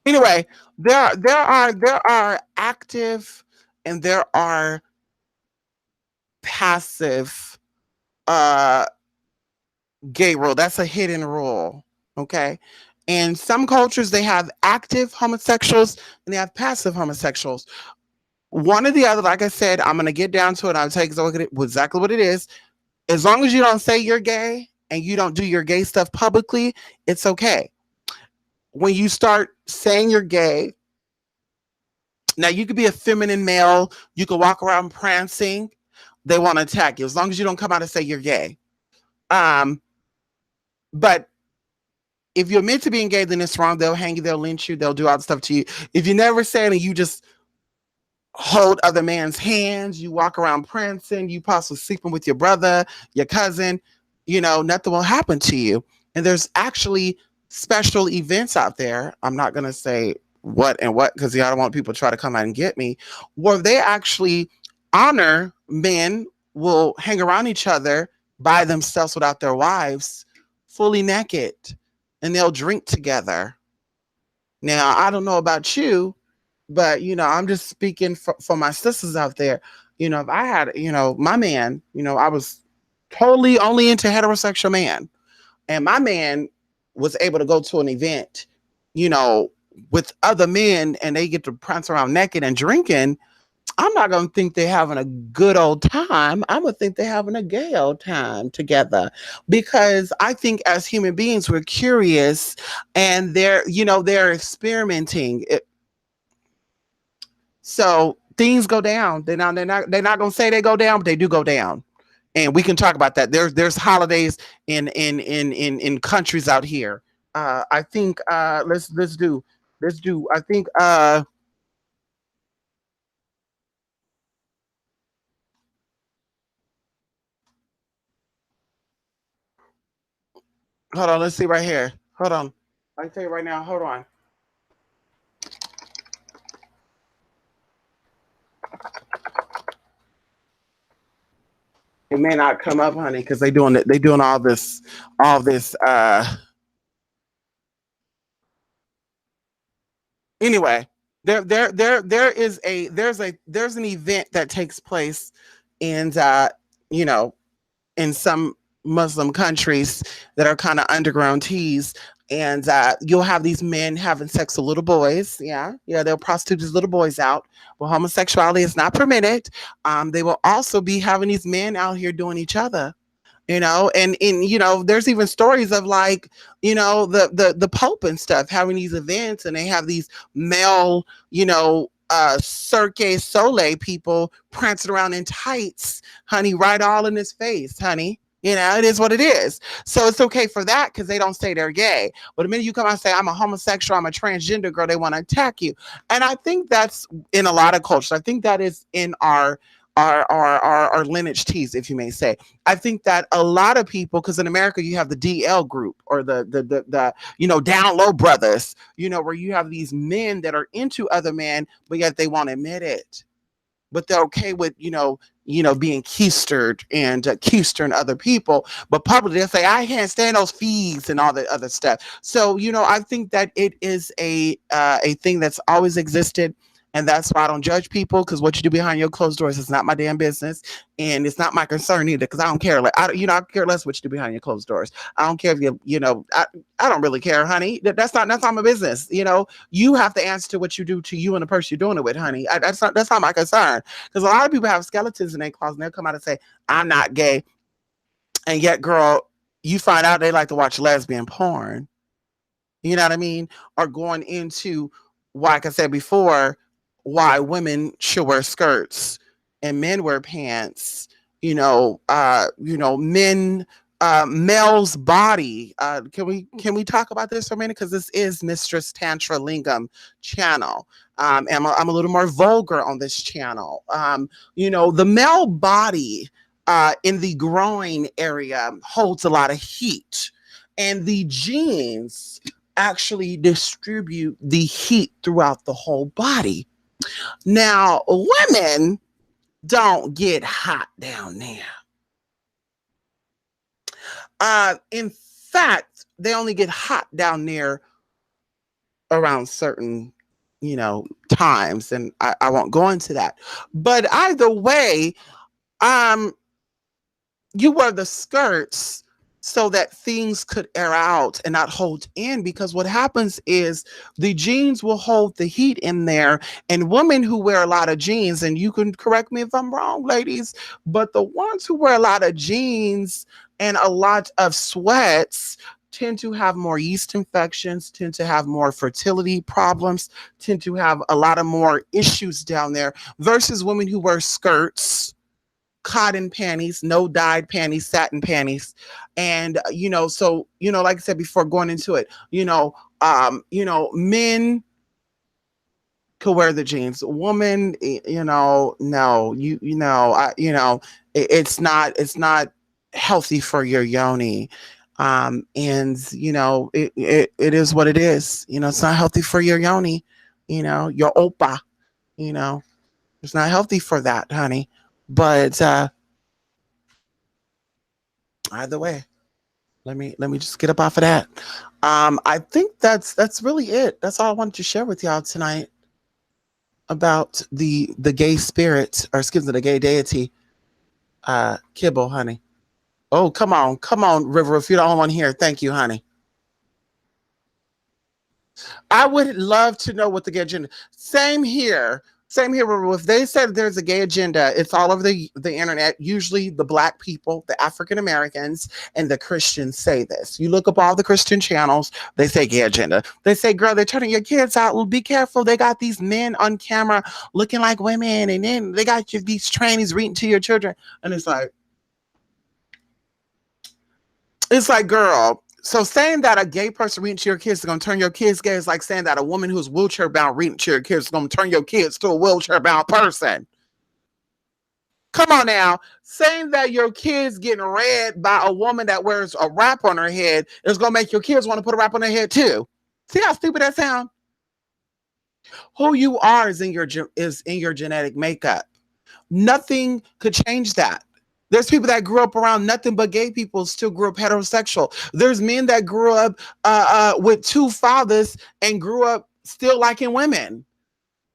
Anyway, there are active and there are passive uh gay rule. That's a hidden rule. Okay. In some cultures they have active homosexuals and they have passive homosexuals. One or the other, like I said, I'm gonna get down to it. I'll tell you exactly what it is. As long as you don't say you're gay and you don't do your gay stuff publicly, it's okay. When you start saying you're gay, now you could be a feminine male, you could walk around prancing, they want to attack you as long as you don't come out and say you're gay. Um, but if you're meant to be gay, then it's wrong. They'll hang you, they'll lynch you, they'll do all the stuff to you. If you never say it and you just hold other man's hands, you walk around prancing, you possibly sleeping with your brother, your cousin, nothing will happen to you. And there's actually special events out there. I'm not going to say what and what because I don't want people to try to come out and get me, where they actually honor men will hang around each other by themselves without their wives, fully naked, and they'll drink together. Now, I don't know about you, but I'm just speaking for my sisters out there. If I had, my man, I was totally only into heterosexual man, and my man was able to go to an event, you know, with other men, and they get to prance around naked and drinking. I'm not gonna think they're having a good old time. I'm gonna think they're having a gay old time together, because I think as human beings we're curious, and they're experimenting. So things go down. They're not gonna say they go down, but they do go down. And we can talk about that. There's holidays in countries out here. I think let's do. I think hold on, let's see right here. Hold on. I can tell you right now, hold on. It may not come up, honey, because they doing all this. Anyway, there's an event that takes place in you know in some Muslim countries that are kind of underground teas. And you'll have these men having sex with little boys. Yeah, yeah, they'll prostitute these little boys out. Well, homosexuality is not permitted. They will also be having these men out here doing each other. And there's even stories of, like, the Pope and stuff having these events, and they have these male, Cirque Soleil people prancing around in tights, honey, right all in his face, honey. It is what it is. So it's okay for that because they don't say they're gay. But the minute you come out and say, I'm a homosexual, I'm a transgender girl, they want to attack you. And I think that's in a lot of cultures. I think that is in our lineage teas, if you may say. I think that a lot of people, because in America you have the DL group, or the down low brothers, where you have these men that are into other men, but yet they won't admit it, but they're okay with being keistered and keistering other people, but publicly they'll say, I can't stand those fees and all that other stuff. So I think that it is a thing that's always existed. And that's why I don't judge people, because what you do behind your closed doors is not my damn business, and it's not my concern either. Because I don't care. Like I care less what you do behind your closed doors. I don't care if I don't really care, honey. That's not my business. You have to answer to what you do to you and the person you're doing it with, honey. That's not my concern. Because a lot of people have skeletons in their closet, and they'll come out and say, I'm not gay, and yet, girl, you find out they like to watch lesbian porn. You know what I mean? Or going into, like I said before, why women should wear skirts and men wear pants. Men, male's body. Can we talk about this for a minute? Because this is Mistress Tantra Lingam channel. And I'm a little more vulgar on this channel. The male body in the groin area holds a lot of heat, and the genes actually distribute the heat throughout the whole body. Now, women don't get hot down there. In fact, they only get hot down there around certain, times, and I won't go into that. But either way, you wear the skirts so that things could air out and not hold in, because what happens is the jeans will hold the heat in there, and women who wear a lot of jeans, and you can correct me if I'm wrong, ladies, but the ones who wear a lot of jeans and a lot of sweats tend to have more yeast infections, tend to have more fertility problems, tend to have a lot of more issues down there, versus women who wear skirts, cotton panties, no dyed panties, satin panties. And so like I said before, going into it, men could wear the jeans. Woman, no, it's not healthy for your yoni. And it is what it is. It's not healthy for your yoni, your oppa, it's not healthy for that, honey. But either way, let me just get up off of that. I think that's really it. That's all I wanted to share with y'all tonight about the gay spirit, or excuse me, the gay deity, Kibble, honey. Oh, come on, River. If you're the only one here, thank you, honey. I would love to know what the gay agenda. Same here. Same here. If they said there's a gay agenda, it's all over the internet. Usually the Black people, the African Americans, and the Christians say this. You look up all the Christian channels, they say gay agenda. They say, girl, they're turning your kids out. Well, be careful. They got these men on camera looking like women, and then they got these trannies reading to your children. And it's like, girl, so saying that a gay person reading to your kids is going to turn your kids gay is like saying that a woman who's wheelchair bound reading to your kids is going to turn your kids to a wheelchair bound person. Come on now. Saying that your kids getting read by a woman that wears a wrap on her head is going to make your kids want to put a wrap on their head too. See how stupid that sounds? Who you are is in your genetic makeup. Nothing could change that. There's people that grew up around nothing but gay people, still grew up heterosexual. There's men that grew up with two fathers and grew up still liking women.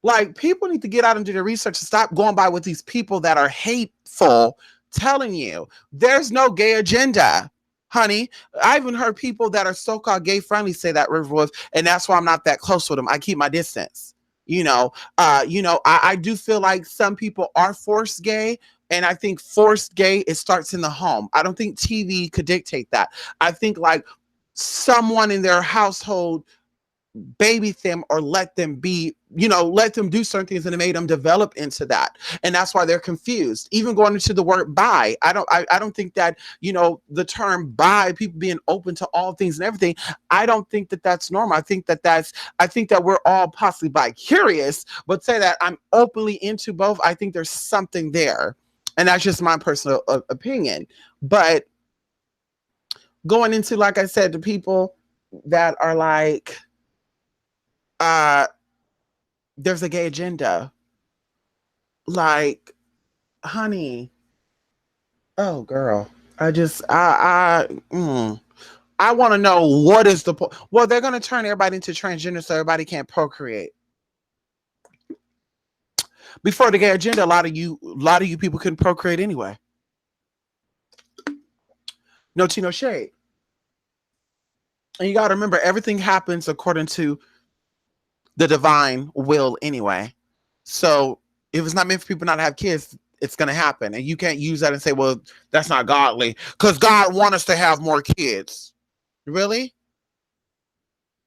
Like, people need to get out and do the research and stop going by with these people that are hateful telling you there's no gay agenda. honey. I even heard people that are so-called gay friendly say that, River Woods, and that's why I'm not that close with them. I keep my distance. I do feel like some people are forced gay, and I think forced gay, it starts in the home. I don't think TV could dictate that. I think like someone in their household baby them or let them be, let them do certain things, and it made them develop into that. And that's why they're confused. Even going into the word bi, I don't think that, the term bi, people being open to all things and everything, I don't think that that's normal. I think that we're all possibly bi curious, but say that I'm openly into both, I think there's something there. And that's just my personal opinion. But going into, like I said, the people that are like, uh there's a gay agenda. Like, honey, oh girl. I just I want to know what is the point. Well, they're gonna turn everybody into transgender so everybody can't procreate. Before the gay agenda, a lot of you people couldn't procreate anyway. No tea, no shade. And you gotta remember everything happens according to the divine will anyway. So if it's not meant for people not to have kids, it's going to happen. And you can't use that and say, well, that's not godly because God wants us to have more kids. Really?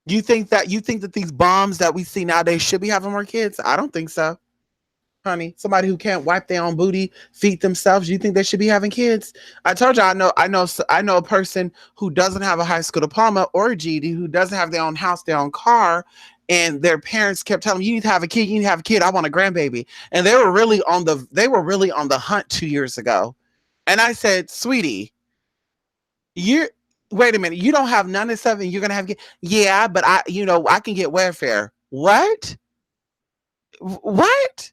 You think that these bombs that we see nowadays should be having more kids? I don't think so. Honey, somebody who can't wipe their own booty, feed themselves, you think they should be having kids? I told you, I know a person who doesn't have a high school diploma or a GED, who doesn't have their own house, their own car, and their parents kept telling them, "You need to have a kid. You need to have a kid. I want a grandbaby." And they were really on the hunt 2 years ago. And I said, "Sweetie, you wait a minute. You don't have none of this stuff, and you're gonna have a kid? Yeah, but I can get welfare. What? What?"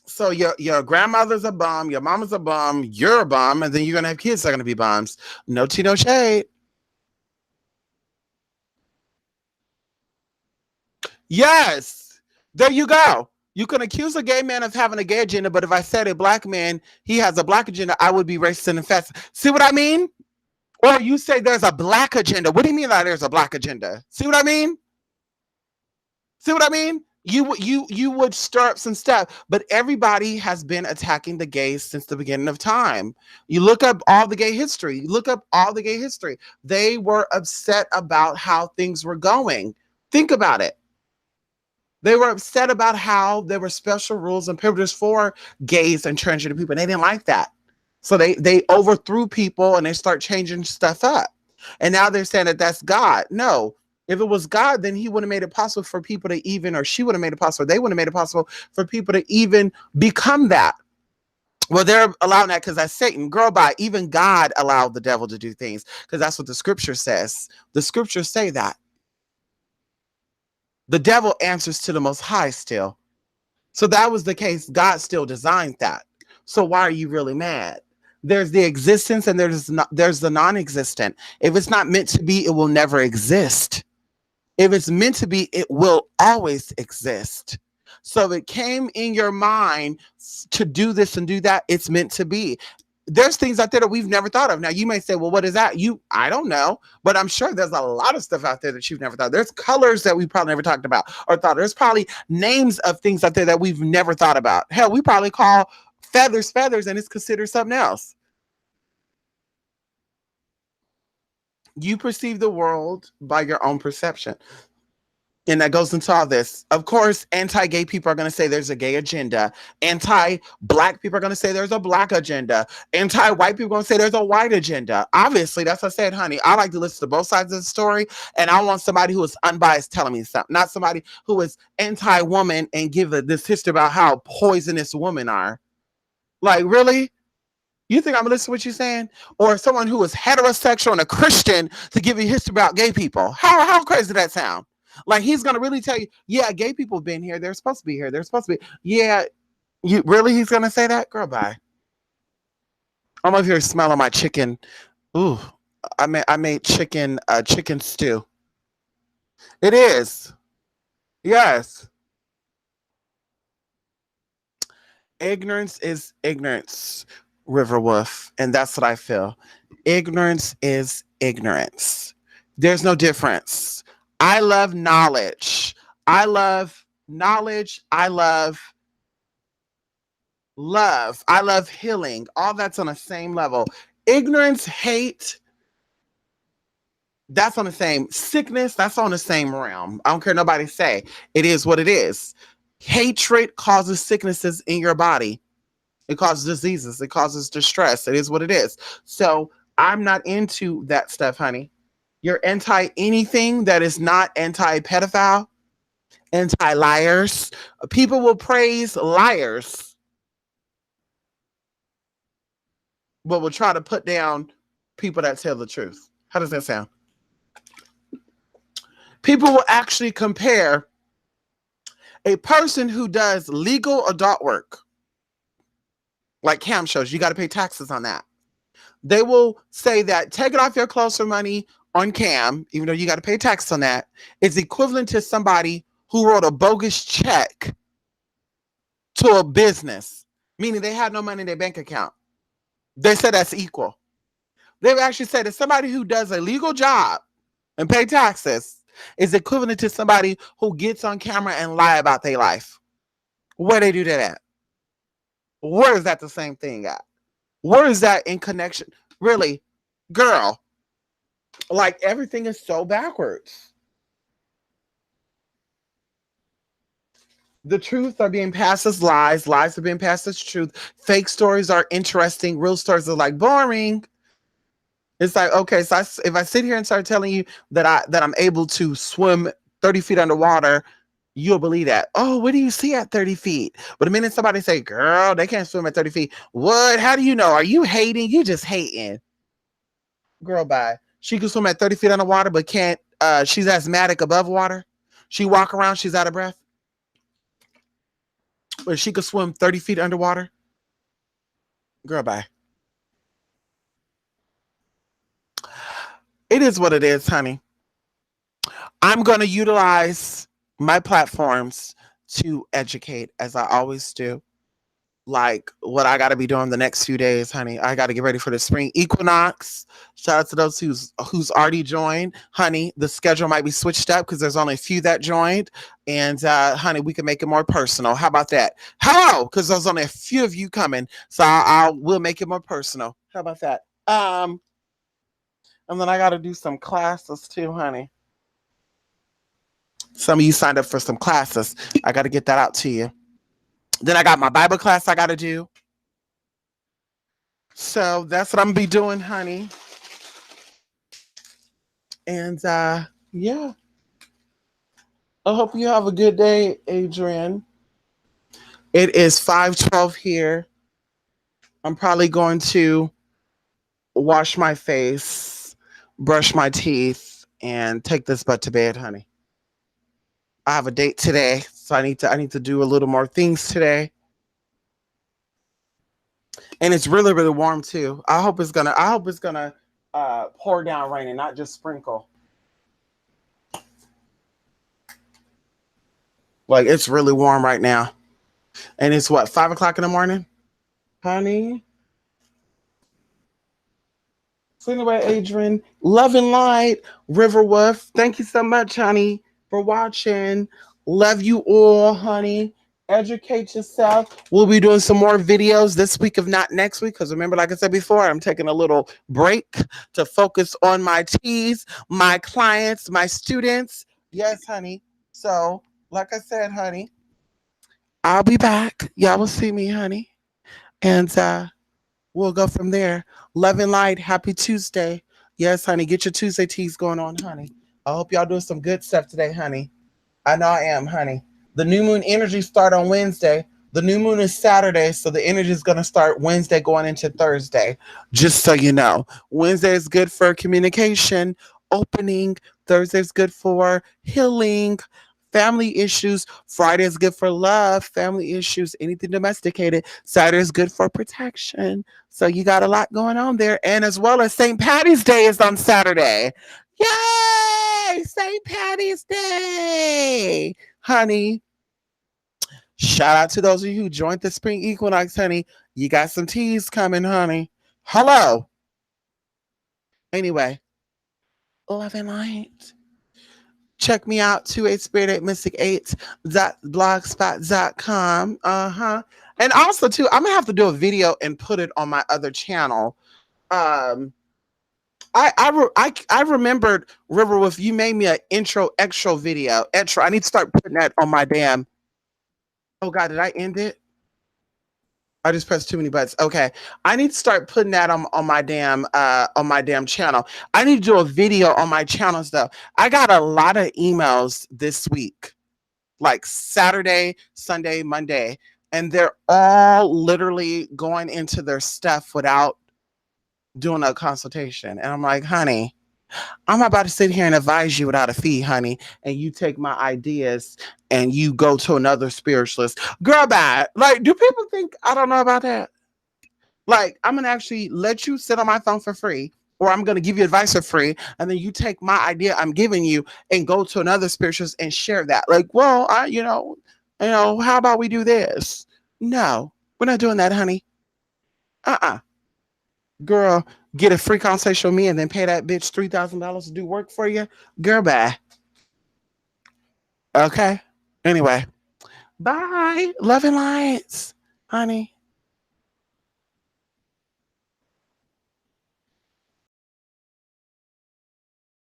So your grandmother's a bum, your mama's a bum, you're a bum, and then you're gonna have kids that are gonna be bums. No tea, no shade. Yes, there you go. You can accuse a gay man of having a gay agenda, but if I said a black man he has a black agenda, I would be racist and offensive. See what I mean? Or you say there's a black agenda. What do you mean that there's a black agenda? See what I mean? See what I mean? You would stir up some stuff, but everybody has been attacking the gays since the beginning of time. You look up all the gay history. You look up all the gay history. They were upset about how things were going. Think about it. They were upset about how there were special rules and privileges for gays and transgender people. And they didn't like that. So they overthrew people and they start changing stuff up. And now they're saying that that's God. No, if it was God, then he would have made it possible for people to even, or she would have made it possible, they would have made it possible for people to even become that. Well, they're allowing that because that's Satan. Girl, by even God allowed the devil to do things because that's what the scripture says. The scriptures say that. The devil answers to the most high still. So that was the case. God still designed that. So why are you really mad? There's the existence and there's the non-existent. If it's not meant to be, it will never exist. If it's meant to be, it will always exist. So if it came in your mind to do this and do that, it's meant to be. There's things out there that we've never thought of. Now you may say, well, what is that? I don't know, but I'm sure there's a lot of stuff out there that you've never thought. There's colors that we probably never talked about or thought. There's probably names of things out there that we've never thought about. Hell, we probably call feathers and it's considered something else. You perceive the world by your own perception. And that goes into all this. Of course, anti-gay people are going to say there's a gay agenda. Anti-black people are going to say there's a black agenda. Anti-white people are going to say there's a white agenda. Obviously, that's what I said, honey. I like to listen to both sides of the story, and I want somebody who is unbiased telling me something, not somebody who is anti-woman and give this history about how poisonous women are. Like, really? You think I'm gonna listen to what you're saying? Or someone who is heterosexual and a Christian to give you history about gay people? How crazy does that sound? Like he's gonna really tell you, yeah, gay people have been here. They're supposed to be here. They're supposed to be. Yeah, you really? He's gonna say that, girl? Bye. I'm over here smelling my chicken. Ooh, I made chicken stew. It is. Yes. Ignorance is ignorance. River Wolf. And that's what I feel. Ignorance is ignorance. There's no difference. I love knowledge. I love knowledge. I love love. I love healing. All that's on the same level. Ignorance, hate, that's on the same sickness, that's on the same realm. I don't care nobody say. It is what it is. Hatred causes sicknesses in your body. It causes diseases. It causes distress. It is what it is. So I'm not into that stuff, honey. You're anti anything that is not anti pedophile, anti liars. People will praise liars, but will try to put down people that tell the truth. How does that sound? People will actually compare a person who does legal adult work, like cam shows, you got to pay taxes on that. They will say that taking off your clothes for money on cam, even though you got to pay tax on that, is equivalent to somebody who wrote a bogus check to a business, meaning they had no money in their bank account. They said that's equal. They've actually said that somebody who does a legal job and pay taxes is equivalent to somebody who gets on camera and lie about their life. Where they do that at? Where is that the same thing at? Where is that in connection? Really, girl, like everything is so backwards. The truth are being passed as lies. Lies are being passed as truth. Fake stories are interesting. Real stories are like boring. It's like, okay, so if I sit here and start telling you that I'm able to swim 30 feet underwater, you'll believe that. Oh, what do you see at 30 feet? But the minute somebody say, girl, they can't swim at 30 feet. What? How do you know? Are you hating? You just hating. Girl, bye. She can swim at 30 feet underwater, but can't, she's asthmatic above water. She walk around, she's out of breath. But she could swim 30 feet underwater. Girl, bye. It is what it is, honey. I'm going to utilize my platforms to educate as I always do. Like what I got to be doing the next few days, honey. I got to get ready for the spring equinox. Shout out to those who's already joined, honey. The schedule might be switched up because there's only a few that joined, and honey, we can make it more personal. How about that? Hello, because there's only a few of you coming, so we'll make it more personal. How about that? And then I got to do some classes too, honey. Some of you signed up for some classes. I got to get that out to you. Then I got my Bible class I got to do. So that's what I'm going to be doing, honey. And yeah. I hope you have a good day, Adrian. It is 5:12 here. I'm probably going to wash my face, brush my teeth, and take this butt to bed, honey. I have a date today, so I need to do a little more things today. And it's really, really warm too. I hope it's gonna pour down rain and not just sprinkle. Like it's really warm right now. And it's what, 5 o'clock in the morning? Honey. So anyway, Adrian, love and light, River Wolf. Thank you so much, honey, for watching. Love you all, honey. Educate yourself. We'll be doing some more videos this week, if not next week. Because remember, like I said before, I'm taking a little break to focus on my teas, my clients, my students. Yes, honey. So, like I said, honey, I'll be back. Y'all will see me, honey. And we'll go from there. Love and light. Happy Tuesday. Yes, honey. Get your Tuesday teas going on, honey. I hope y'all doing some good stuff today, honey. I know I am, honey. The new moon energy start on Wednesday. The new moon is Saturday, so the energy is going to start Wednesday going into Thursday. Just so you know. Wednesday is good for communication, opening. Thursday is good for healing, family issues. Friday is good for love, family issues, anything domesticated. Saturday is good for protection. So you got a lot going on there. And as well as St. Patty's Day is on Saturday. Yay! St. Patty's Day, honey. Shout out to those of you who joined the spring equinox, honey. You got some teas coming, honey. Hello. Anyway, love and light. Check me out, 28spirit8mystic8.blogspot.com. Uh-huh. And also, too, I'm going to have to do a video and put it on my other channel. Um, I remembered, Riverwolf, you made me an intro extra video. Extra. I need to start putting that on my damn. Oh, God, did I end it? I just pressed too many buttons. Okay. I need to start putting that on my damn channel. I need to do a video on my channel stuff. I got a lot of emails this week, like Saturday, Sunday, Monday, and they're all literally going into their stuff without doing a consultation. And I'm like, honey, I'm about to sit here and advise you without a fee, honey, and you take my ideas and you go to another spiritualist. Girl, bad. Like, do people think I don't know about that? Like, I'm gonna actually let you sit on my phone for free, or I'm gonna give you advice for free, and then you take my idea I'm giving you and go to another spiritualist and share that. Like, well, how about we do this? No, we're not doing that, honey. Uh-uh. Girl, get a free consultation with me and then pay that bitch $3,000 to do work for you. Girl, bye. Okay. Anyway, bye. Love and lights, honey.